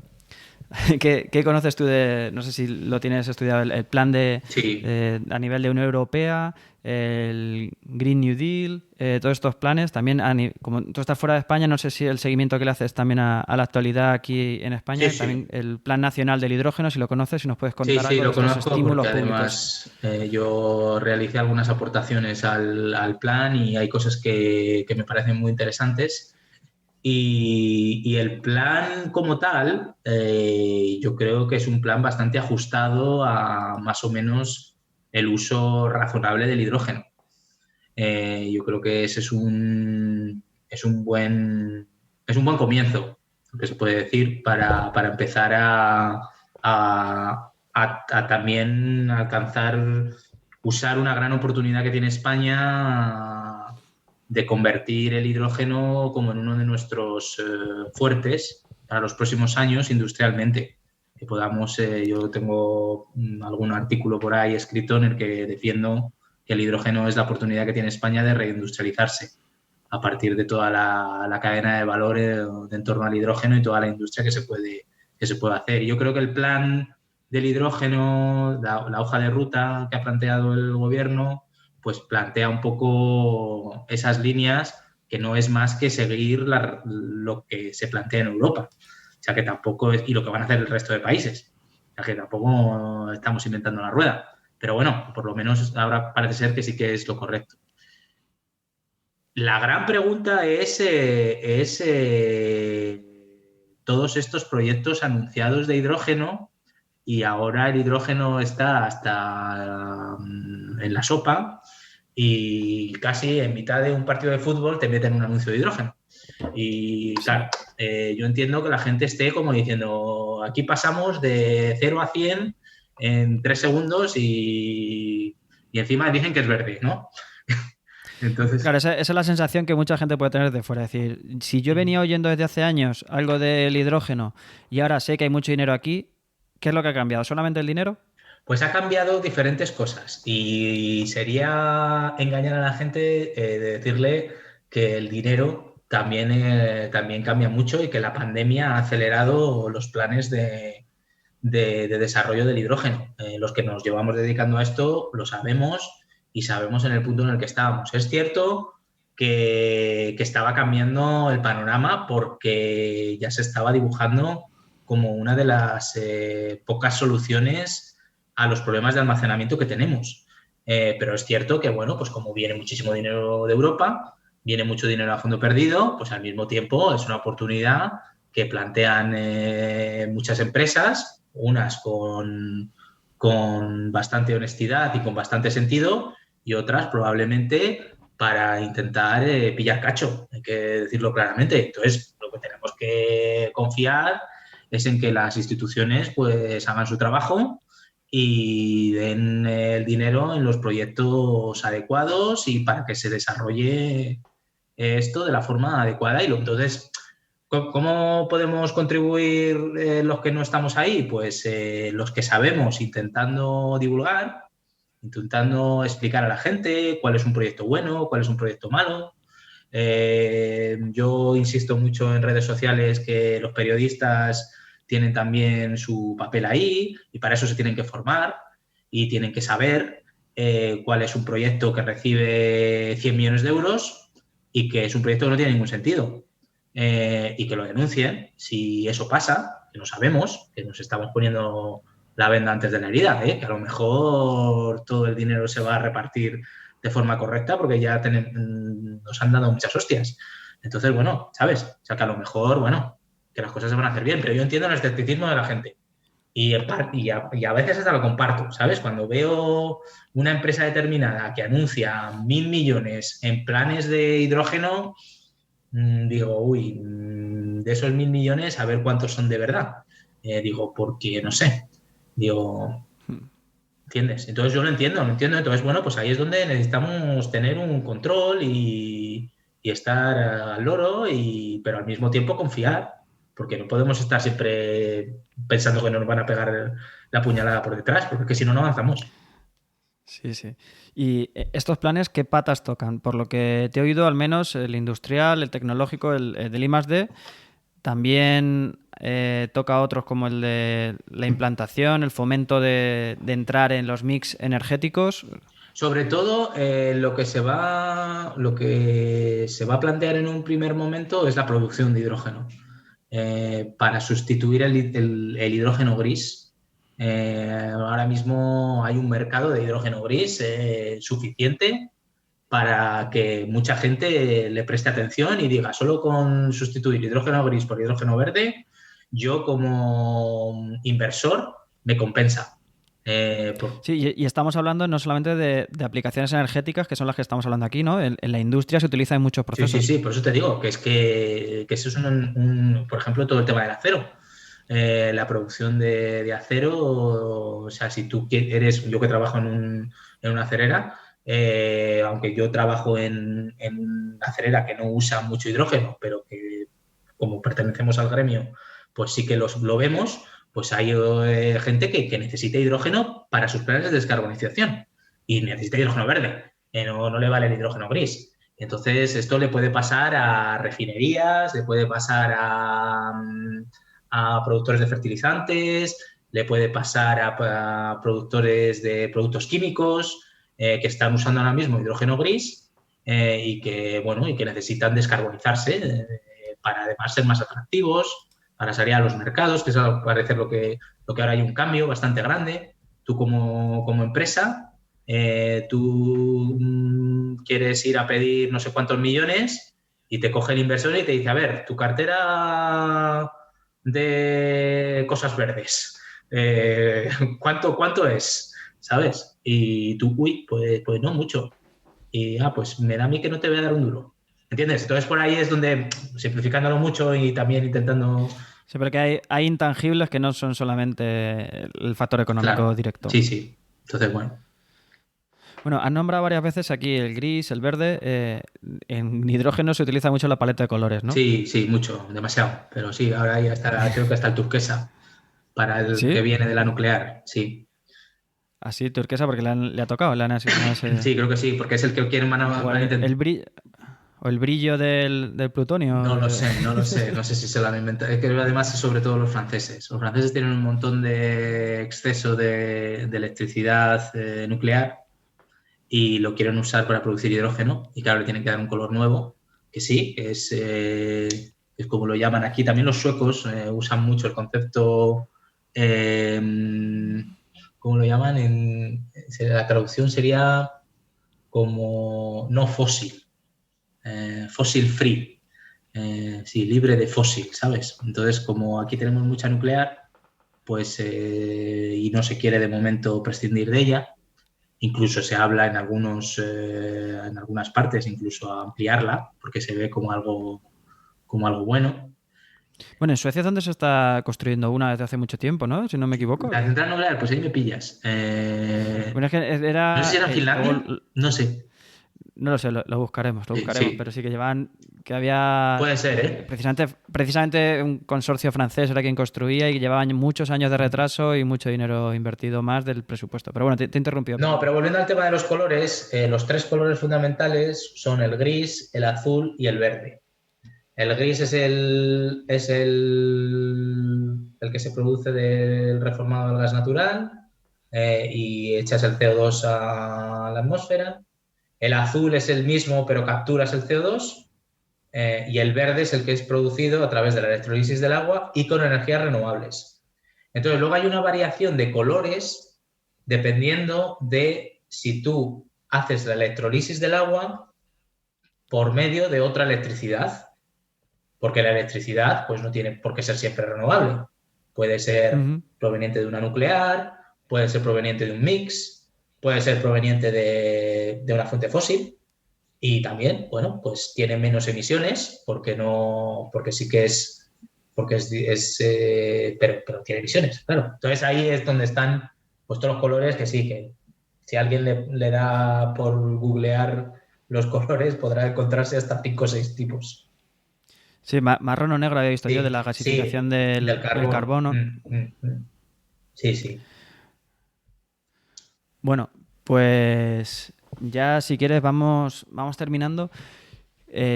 ¿Qué conoces tú de, no sé si lo tienes estudiado, el plan Sí. a nivel de Unión Europea, el Green New Deal, todos estos planes? También, como tú estás fuera de España, no sé si el seguimiento que le haces también a la actualidad aquí en España, Sí, también sí. el Plan Nacional del Hidrógeno, si lo conoces, si nos puedes Sí, contar sí, algo de lo estos conozco porque estímulos públicos. además yo realicé algunas aportaciones al plan y hay cosas que me parecen muy interesantes. Y el plan como tal, yo creo que es un plan bastante ajustado a más o menos el uso razonable del hidrógeno. Yo creo que ese es un buen comienzo, que se puede decir, para empezar a también alcanzar, usar una gran oportunidad que tiene España de convertir el hidrógeno como en uno de nuestros fuertes para los próximos años industrialmente. Que podamos, yo tengo algún artículo por ahí escrito en el que defiendo que el hidrógeno es la oportunidad que tiene España de reindustrializarse a partir de toda la cadena de valor de en torno al hidrógeno y toda la industria que se puede hacer. Yo creo que el plan del hidrógeno, la hoja de ruta que ha planteado el gobierno, pues plantea un poco esas líneas que no es más que seguir lo que se plantea en Europa. O sea que tampoco es, y lo que van a hacer el resto de países. O sea que tampoco estamos inventando la rueda. Pero bueno, por lo menos ahora parece ser que sí que es lo correcto. La gran pregunta es todos estos proyectos anunciados de hidrógeno y ahora el hidrógeno está hasta en la sopa y casi en mitad de un partido de fútbol te meten un anuncio de hidrógeno. Y claro, yo entiendo que la gente esté como diciendo, aquí pasamos de 0 a 100 en 3 segundos y encima dicen que es verde, ¿no? Entonces, Claro, esa es la sensación que mucha gente puede tener de fuera. Es decir, si yo venía oyendo desde hace años algo del hidrógeno y ahora sé que hay mucho dinero aquí, ¿qué es lo que ha cambiado? ¿Solamente el dinero? pues ha cambiado diferentes cosas y sería engañar a la gente de decirle que el dinero también cambia mucho y que la pandemia ha acelerado los planes de desarrollo del hidrógeno. Los que nos llevamos dedicando a esto lo sabemos y sabemos en el punto en el que estábamos. Es cierto que estaba cambiando el panorama porque ya se estaba dibujando como una de las pocas soluciones a los problemas de almacenamiento que tenemos. Pero es cierto que, bueno, pues como viene muchísimo dinero de Europa, viene mucho dinero a fondo perdido, pues al mismo tiempo es una oportunidad que plantean muchas empresas, unas con bastante honestidad y con bastante sentido, y otras probablemente para intentar pillar cacho, hay que decirlo claramente. Entonces, lo que tenemos que confiar es en que las instituciones pues hagan su trabajo y den el dinero en los proyectos adecuados y para que se desarrolle esto de la forma adecuada. Y entonces, ¿cómo podemos contribuir los que no estamos ahí? Pues los que sabemos, intentando divulgar, intentando explicar a la gente cuál es un proyecto bueno, cuál es un proyecto malo. Yo insisto mucho en redes sociales que los periodistas tienen también su papel ahí y para eso se tienen que formar y tienen que saber cuál es un proyecto que recibe 100 millones de euros y que es un proyecto que no tiene ningún sentido. Y que lo denuncien si eso pasa, que no sabemos, que nos estamos poniendo la venda antes de la herida, que a lo mejor todo el dinero se va a repartir de forma correcta porque ya nos han dado muchas hostias. Entonces, bueno, ¿sabes? O sea, que a lo mejor, bueno, que las cosas se van a hacer bien, pero yo entiendo el escepticismo de la gente. Y a veces hasta lo comparto, ¿sabes? Cuando veo una empresa determinada que anuncia 1.000 millones en planes de hidrógeno, digo, uy, de esos 1.000 millones, a ver cuántos son de verdad. Digo, porque no sé. Digo, ¿entiendes? Entonces yo lo entiendo. Entonces, bueno, pues ahí es donde necesitamos tener un control y estar al loro, pero al mismo tiempo confiar. porque no podemos estar siempre pensando que nos van a pegar la puñalada por detrás, porque es que si no, no avanzamos. Sí, sí. ¿Y estos planes qué patas tocan? Por lo que te he oído, al menos el industrial, el tecnológico, el del I+D, también toca otros como el de la implantación, el fomento de entrar en los mix energéticos. Sobre todo, lo que se va a plantear en un primer momento es la producción de hidrógeno. Para sustituir el hidrógeno gris. Ahora mismo hay un mercado de hidrógeno gris suficiente para que mucha gente le preste atención y diga, solo con sustituir hidrógeno gris por hidrógeno verde, yo como inversor me compensa. Sí, y estamos hablando no solamente de aplicaciones energéticas, que son las que estamos hablando aquí, ¿no? En la industria se utiliza en muchos procesos. Sí, por eso te digo que eso es por ejemplo, todo el tema del acero. La producción de acero, o sea, si tú eres, yo que trabajo en una acerera, aunque yo trabajo en una acerera que no usa mucho hidrógeno, pero que como pertenecemos al gremio, pues sí que lo vemos, pues hay gente que necesita hidrógeno para sus planes de descarbonización y necesita hidrógeno verde, no le vale el hidrógeno gris. Entonces, esto le puede pasar a refinerías, le puede pasar a productores de fertilizantes, le puede pasar a productores de productos químicos que están usando ahora mismo hidrógeno gris y que necesitan descarbonizarse para además ser más atractivos, para salir a los mercados, que es parece lo que ahora hay un cambio bastante grande. Tú como empresa, tú quieres ir a pedir no sé cuántos millones y te coge el inversor y te dice, a ver, tu cartera de cosas verdes, ¿cuánto es? ¿Sabes? Y tú, pues no mucho. Y pues me da a mí que no te voy a dar un duro. ¿Entiendes? Entonces por ahí es donde, simplificándolo mucho y también intentando... Sí, porque hay intangibles que no son solamente el factor económico Claro. directo. Sí. Entonces, bueno. Bueno, has nombrado varias veces aquí el gris, el verde. En hidrógeno se utiliza mucho la paleta de colores, ¿no? Sí, mucho, demasiado. Pero sí, ahora ya está, creo que está el turquesa para el que ¿Sí? viene de la nuclear, sí. Así, turquesa, porque le ha tocado, le han asignado ese... Sí, creo que sí, porque es el que quieren O el brillo del plutonio. No lo sé, no sé si se lo han inventado. Es que además es sobre todo los franceses. Los franceses tienen un montón de exceso de electricidad nuclear y lo quieren usar para producir hidrógeno y claro, le tienen que dar un color nuevo, que sí, es como lo llaman aquí. También los suecos usan mucho el concepto, ¿cómo lo llaman? La traducción sería como no fósil. Fossil free, sí, libre de fósil, ¿sabes? Entonces, como aquí tenemos mucha nuclear, pues y no se quiere de momento prescindir de ella, incluso se habla en algunas partes, incluso a ampliarla, porque se ve como algo bueno. Bueno, en Suecia es donde se está construyendo una desde hace mucho tiempo, ¿no? Si no me equivoco. La central nuclear, pues ahí me pillas. Bueno, es que era... No sé si era en Finlandia, no sé. No lo sé, lo buscaremos, Sí. pero sí que había... Puede ser, Precisamente un consorcio francés era quien construía y llevaban muchos años de retraso y mucho dinero invertido más del presupuesto. Pero bueno, te interrumpió. No, pero volviendo al tema de los colores, los tres colores fundamentales son el gris, el azul y el verde. El gris es el que se produce del reformado del gas natural y echas el CO2 a la atmósfera. El azul es el mismo, pero capturas el CO2. Y el verde es el que es producido a través de la electrolisis del agua y con energías renovables. Entonces, luego hay una variación de colores dependiendo de si tú haces la electrolisis del agua por medio de otra electricidad. Porque la electricidad pues, no tiene por qué ser siempre renovable. Puede ser proveniente de una nuclear, puede ser proveniente de un mix, puede ser proveniente de una fuente fósil. Y también, bueno, pues tiene menos emisiones porque sí que es, pero tiene emisiones, claro. Entonces ahí es donde están pues todos los colores que sí, que si alguien le da por googlear los colores podrá encontrarse hasta 5 o 6 tipos. Sí, marrón o negro había visto yo de la Sí, gasificación del carbono. Sí, sí. Bueno, pues ya si quieres vamos terminando.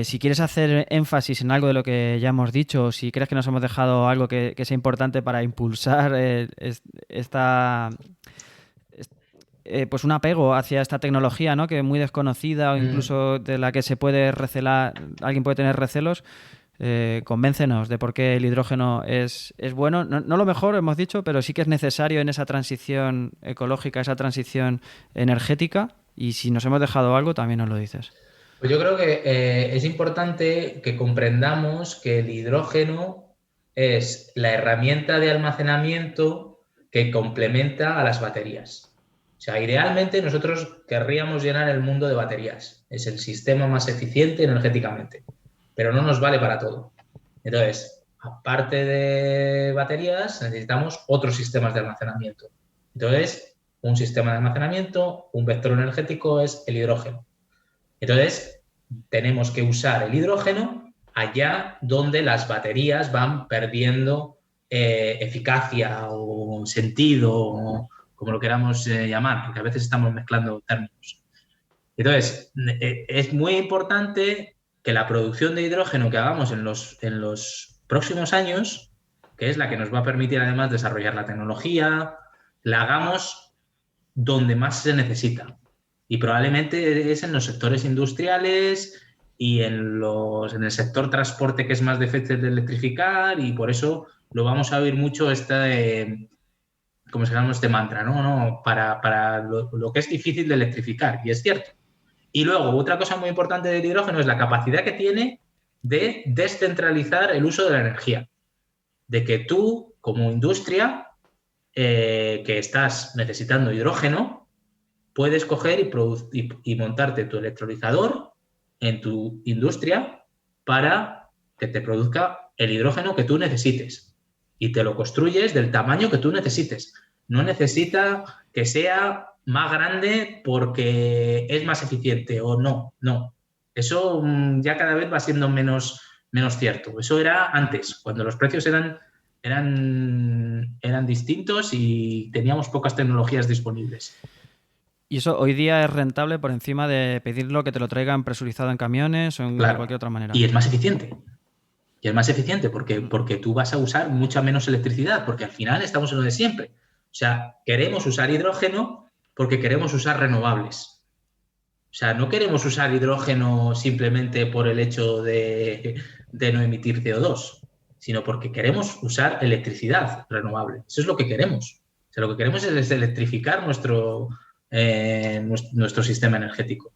Si quieres hacer énfasis en algo de lo que ya hemos dicho, o si crees que nos hemos dejado algo que sea importante para impulsar pues un apego hacia esta tecnología, ¿no? Que es muy desconocida o incluso de la que se puede recelar, alguien puede tener recelos. Convéncenos de por qué el hidrógeno es bueno. No lo mejor, hemos dicho, pero sí que es necesario en esa transición ecológica, esa transición energética. Y si nos hemos dejado algo, también nos lo dices. Pues yo creo que es importante que comprendamos que el hidrógeno es la herramienta de almacenamiento que complementa a las baterías. O sea, idealmente nosotros querríamos llenar el mundo de baterías. Es el sistema más eficiente energéticamente, pero no nos vale para todo. Entonces, aparte de baterías, necesitamos otros sistemas de almacenamiento. Entonces, un sistema de almacenamiento, un vector energético es el hidrógeno. Entonces, tenemos que usar el hidrógeno allá donde las baterías van perdiendo eficacia o sentido, o como lo queramos llamar, porque a veces estamos mezclando términos. Entonces, es muy importante que la producción de hidrógeno que hagamos en los próximos años, que es la que nos va a permitir además desarrollar la tecnología, la hagamos donde más se necesita. Y probablemente es en los sectores industriales y en el sector transporte, que es más difícil de electrificar, y por eso lo vamos a oír mucho como se llama este mantra, ¿no? Para lo que es difícil de electrificar, y es cierto. Y luego, otra cosa muy importante del hidrógeno es la capacidad que tiene de descentralizar el uso de la energía. De que tú, como industria, que estás necesitando hidrógeno, puedes coger y montarte tu electrolizador en tu industria para que te produzca el hidrógeno que tú necesites. Y te lo construyes del tamaño que tú necesites. No necesita que sea más grande porque es más eficiente o no. Eso ya cada vez va siendo menos cierto. Eso era antes, cuando los precios eran distintos y teníamos pocas tecnologías disponibles. Y eso hoy día es rentable por encima de pedirlo que te lo traigan presurizado en camiones o en cualquier otra manera. Y es más eficiente. Porque tú vas a usar mucha menos electricidad, porque al final estamos en lo de siempre. O sea, queremos usar hidrógeno porque queremos usar renovables. O sea, no queremos usar hidrógeno simplemente por el hecho de no emitir CO2, sino porque queremos usar electricidad renovable. Eso es lo que queremos. O sea, lo que queremos es electrificar nuestro sistema energético.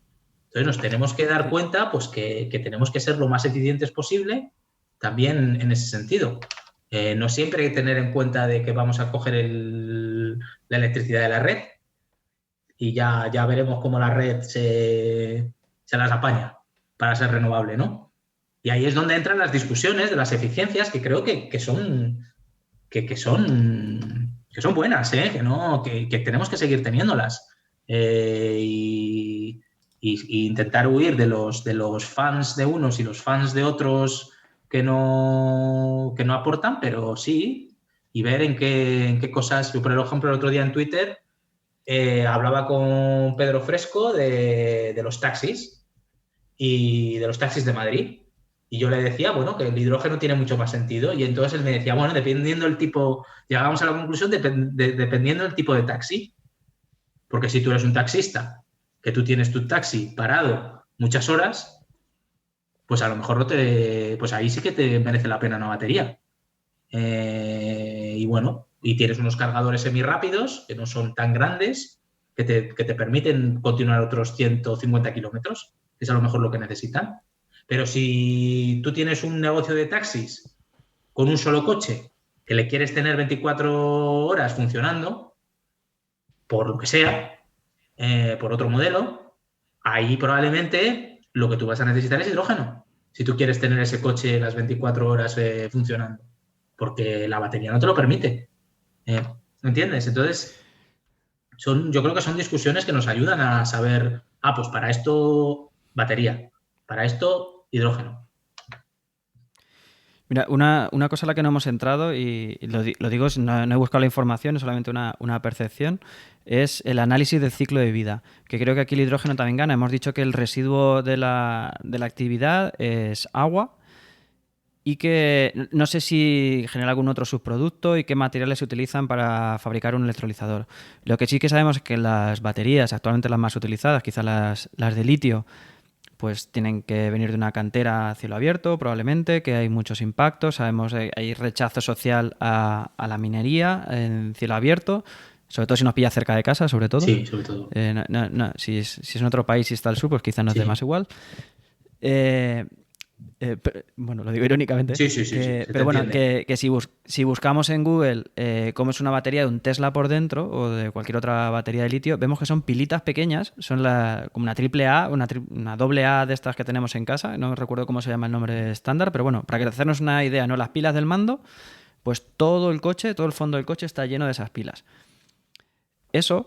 Entonces nos tenemos que dar cuenta pues, que tenemos que ser lo más eficientes posible también en ese sentido. No siempre hay que tener en cuenta de que vamos a coger la electricidad de la red y ya veremos cómo la red se las apaña para ser renovable, ¿no? Y ahí es donde entran las discusiones de las eficiencias, que creo que son buenas, que tenemos que seguir teniéndolas. Y intentar huir de los fans de unos y los fans de otros que no aportan, pero sí, y ver en qué cosas. Yo, por ejemplo, el otro día en Twitter hablaba con Pedro Fresco de los taxis y de los taxis de Madrid. Y yo le decía, bueno, que el hidrógeno tiene mucho más sentido. Y entonces él me decía, bueno, dependiendo del tipo, llegábamos a la conclusión dependiendo del tipo de taxi. Porque si tú eres un taxista, que tú tienes tu taxi parado muchas horas, pues a lo mejor pues ahí sí que te merece la pena una batería. Y bueno, y tienes unos cargadores semirápidos que no son tan grandes, que te permiten continuar otros 150 kilómetros, que es a lo mejor lo que necesitan. Pero si tú tienes un negocio de taxis con un solo coche que le quieres tener 24 horas funcionando, por lo que sea, por otro modelo, ahí probablemente lo que tú vas a necesitar es hidrógeno, si tú quieres tener ese coche las 24 horas funcionando, porque la batería no te lo permite. ¿Me entiendes? Entonces, yo creo que son discusiones que nos ayudan a saber, pues para esto batería, para esto hidrógeno. Mira, una cosa a la que no hemos entrado, y lo digo, no he buscado la información, es solamente una percepción, es el análisis del ciclo de vida, que creo que aquí el hidrógeno también gana. Hemos dicho que el residuo de la actividad es agua y que no sé si genera algún otro subproducto y qué materiales se utilizan para fabricar un electrolizador. Lo que sí que sabemos es que las baterías, actualmente las más utilizadas, quizás las de litio, pues tienen que venir de una cantera a cielo abierto, probablemente, que hay muchos impactos. Sabemos que hay rechazo social a la minería en cielo abierto, sobre todo si nos pilla cerca de casa, sobre todo. Sí, sobre todo. Si es en otro país y está al sur, pues quizás nos dé más igual. Bueno, lo digo irónicamente. Sí. Pero bueno, que si buscamos en Google cómo es una batería de un Tesla por dentro o de cualquier otra batería de litio, vemos que son pilitas pequeñas, son como una triple A, una doble A de estas que tenemos en casa, no recuerdo cómo se llama el nombre estándar, pero bueno, para que hacernos una idea, ¿no? Las pilas del mando, pues todo el fondo del coche está lleno de esas pilas. Eso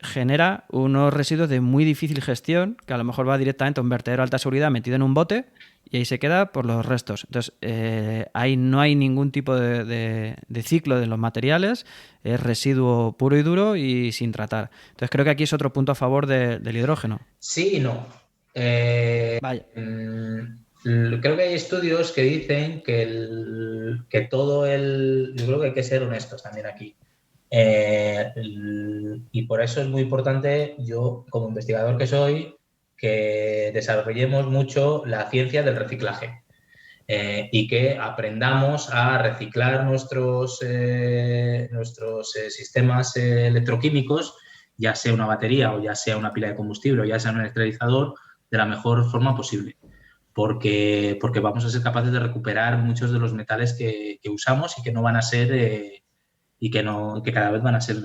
genera unos residuos de muy difícil gestión, que a lo mejor va directamente a un vertedero de alta seguridad metido en un bote y ahí se queda por los restos. Entonces, ahí no hay ningún tipo de ciclo de los materiales, es residuo puro y duro y sin tratar. Entonces, creo que aquí es otro punto a favor del hidrógeno. Sí y no. Vaya. Creo que hay estudios que dicen que todo el... Yo creo que hay que ser honestos también aquí. Y por eso es muy importante, yo como investigador que soy, que desarrollemos mucho la ciencia del reciclaje y que aprendamos a reciclar nuestros sistemas electroquímicos, ya sea una batería o ya sea una pila de combustible o ya sea un electrolizador, de la mejor forma posible. Porque vamos a ser capaces de recuperar muchos de los metales que usamos y que no van a ser... y que cada vez van a ser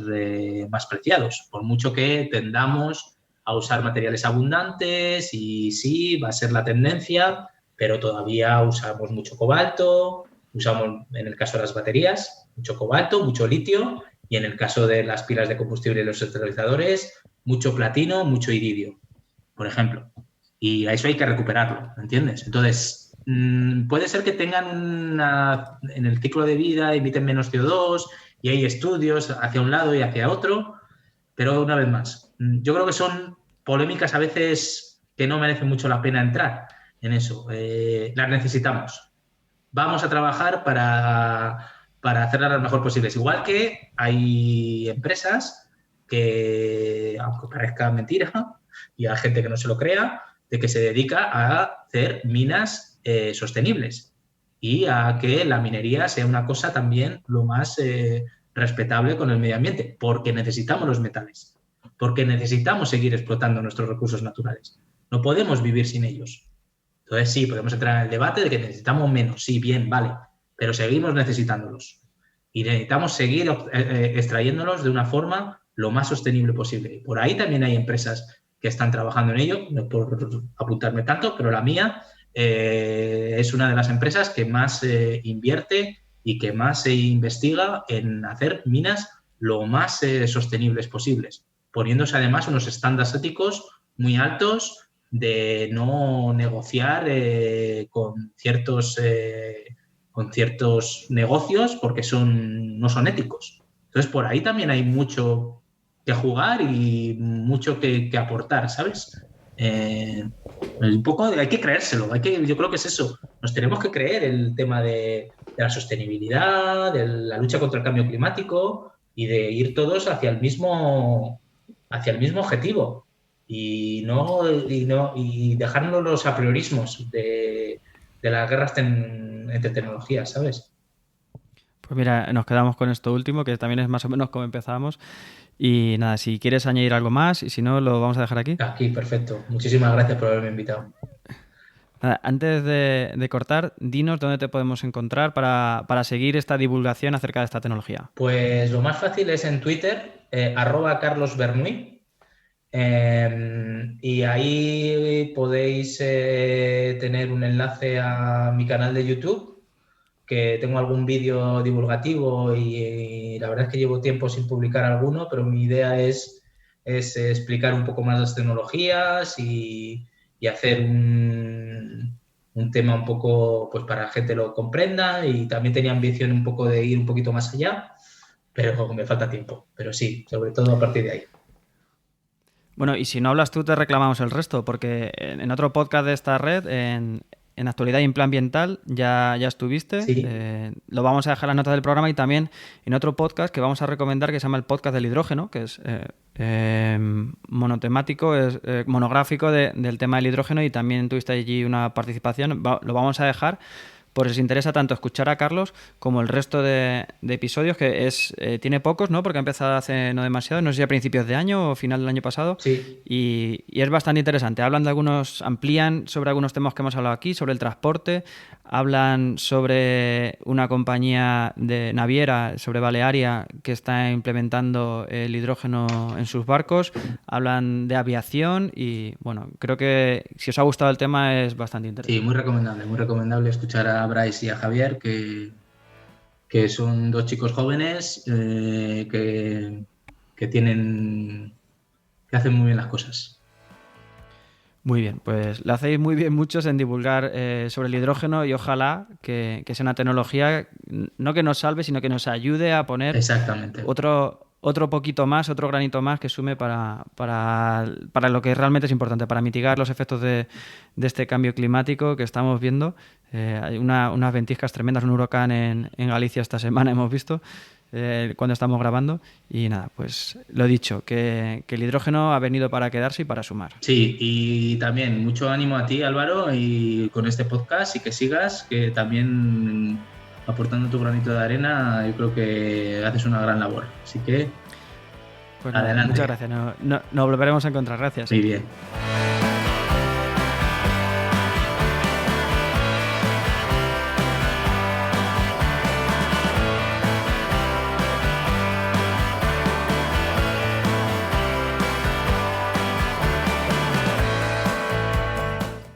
más preciados, por mucho que tendamos a usar materiales abundantes y sí, va a ser la tendencia, pero todavía usamos mucho cobalto, usamos en el caso de las baterías mucho cobalto, mucho litio y en el caso de las pilas de combustible y los electrolizadores mucho platino, mucho iridio, por ejemplo. Y a eso hay que recuperarlo, ¿entiendes? Entonces, puede ser que tengan en el ciclo de vida emiten menos CO2 y hay estudios hacia un lado y hacia otro, pero una vez más, yo creo que son polémicas a veces que no merecen mucho la pena entrar en eso. Las necesitamos. Vamos a trabajar para hacerlas lo mejor posibles. Igual que hay empresas que, aunque parezca mentira, y hay gente que no se lo crea, de que se dedica a hacer minas sostenibles y a que la minería sea una cosa también lo más respetable con el medio ambiente, porque necesitamos los metales, porque necesitamos seguir explotando nuestros recursos naturales. No podemos vivir sin ellos. Entonces sí, podemos entrar en el debate de que necesitamos menos, sí, bien, vale, pero seguimos necesitándolos y necesitamos seguir extrayéndolos de una forma lo más sostenible posible. Por ahí también hay empresas que están trabajando en ello, no por apuntarme tanto, pero la mía es una de las empresas que más invierte y que más se investiga en hacer minas lo más sostenibles posibles, poniéndose además unos estándares éticos muy altos de no negociar con ciertos negocios porque no son éticos. Entonces, por ahí también hay mucho que jugar y mucho que aportar, ¿sabes? Un poco hay que creérselo, yo creo que es eso. Nos tenemos que creer el tema de la sostenibilidad, de la lucha contra el cambio climático y de ir todos hacia el mismo objetivo y dejarnos los apriorismos de las guerras entre tecnologías, ¿sabes? Pues mira, nos quedamos con esto último, que también es más o menos como empezamos. Y nada, si quieres añadir algo más y si no, lo vamos a dejar aquí. Aquí, perfecto. Muchísimas gracias por haberme invitado. Nada, antes de cortar, dinos dónde te podemos encontrar para seguir esta divulgación acerca de esta tecnología. Pues lo más fácil es en Twitter, @carlosbernuy. Y ahí podéis tener un enlace a mi canal de YouTube, que tengo algún vídeo divulgativo y la verdad es que llevo tiempo sin publicar alguno, pero mi idea es explicar un poco más las tecnologías y hacer un tema un poco pues para que la gente lo comprenda, y también tenía ambición un poco de ir un poquito más allá, pero me falta tiempo. Pero sí, sobre todo a partir de ahí. Bueno, y si no hablas tú, te reclamamos el resto, porque en otro podcast de esta red, en Actualidad y Empleo Ambiental, ya estuviste. Sí. Lo vamos a dejar en las notas del programa, y también en otro podcast que vamos a recomendar, que se llama el podcast del hidrógeno, que es monotemático, es monográfico del tema del hidrógeno, y también tuviste allí una participación. Lo vamos a dejar por si os interesa tanto escuchar a Carlos como el resto de episodios, que tiene pocos, ¿no? Porque ha empezado hace no demasiado, no sé si a principios de año o final del año pasado. Sí. Y es bastante interesante. Amplían sobre algunos temas que hemos hablado aquí, sobre el transporte, hablan sobre una compañía de naviera, sobre Balearia, que está implementando el hidrógeno en sus barcos, hablan de aviación, y bueno, creo que si os ha gustado el tema es bastante interesante. Sí, muy recomendable escuchar a Bryce y a Javier, que son dos chicos jóvenes que hacen muy bien las cosas. Muy bien, pues lo hacéis muy bien muchos en divulgar sobre el hidrógeno, y ojalá que sea una tecnología no que nos salve, sino que nos ayude a poner Exactamente. otro poquito más, otro granito más que sume para lo que realmente es importante, para mitigar los efectos de este cambio climático que estamos viendo. Hay unas ventiscas tremendas, un huracán en Galicia esta semana hemos visto, cuando estamos grabando. Y nada, pues lo dicho, que el hidrógeno ha venido para quedarse y para sumar. Sí, y también mucho ánimo a ti, Álvaro, y con este podcast, y que sigas, que también aportando tu granito de arena, yo creo que haces una gran labor. Así que pues adelante. Nada, muchas gracias, nos volveremos a encontrar. Gracias. Muy bien.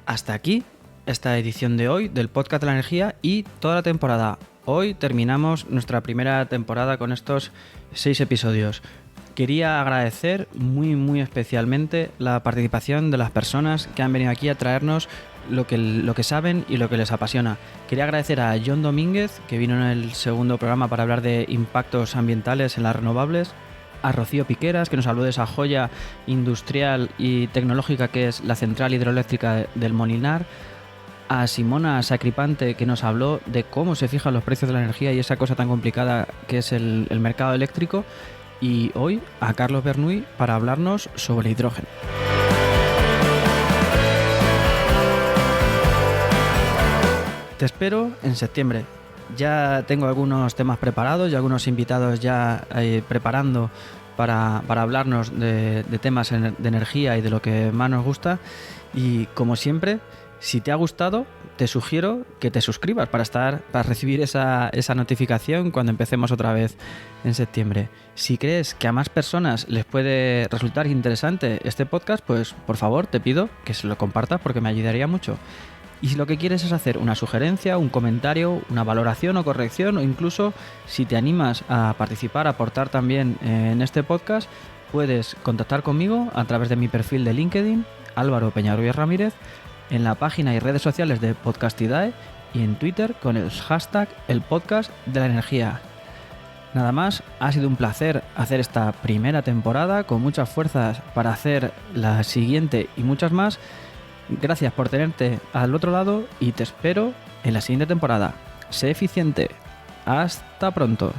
Hasta aquí esta edición de hoy del Podcast de la Energía y toda la temporada. Hoy terminamos nuestra primera temporada con estos 6 episodios. Quería agradecer muy especialmente la participación de las personas que han venido aquí a traernos lo que saben y lo que les apasiona. Quería agradecer a John Domínguez, que vino en el segundo programa para hablar de impactos ambientales en las renovables, a Rocío Piqueras, que nos habló de esa joya industrial y tecnológica que es la central hidroeléctrica del Molinar, a Simona Sacripante, que nos habló de cómo se fijan los precios de la energía y esa cosa tan complicada que es el mercado eléctrico, y hoy a Carlos Bernuy para hablarnos sobre hidrógeno. Te espero en septiembre. Ya tengo algunos temas preparados y algunos invitados ya preparando para hablarnos de temas de energía y de lo que más nos gusta. Y como siempre, si te ha gustado, te sugiero que te suscribas para recibir esa notificación cuando empecemos otra vez en septiembre. Si crees que a más personas les puede resultar interesante este podcast, pues por favor te pido que se lo compartas, porque me ayudaría mucho. Y si lo que quieres es hacer una sugerencia, un comentario, una valoración o corrección, o incluso si te animas a participar, a aportar también en este podcast, puedes contactar conmigo a través de mi perfil de LinkedIn, Álvaro Peñarruiz Ramírez, en la página y redes sociales de Podcastidae y en Twitter con el hashtag El Podcast de la Energía. Nada más, ha sido un placer hacer esta primera temporada con muchas fuerzas para hacer la siguiente y muchas más. Gracias por tenerte al otro lado y te espero en la siguiente temporada. Sé eficiente. Hasta pronto.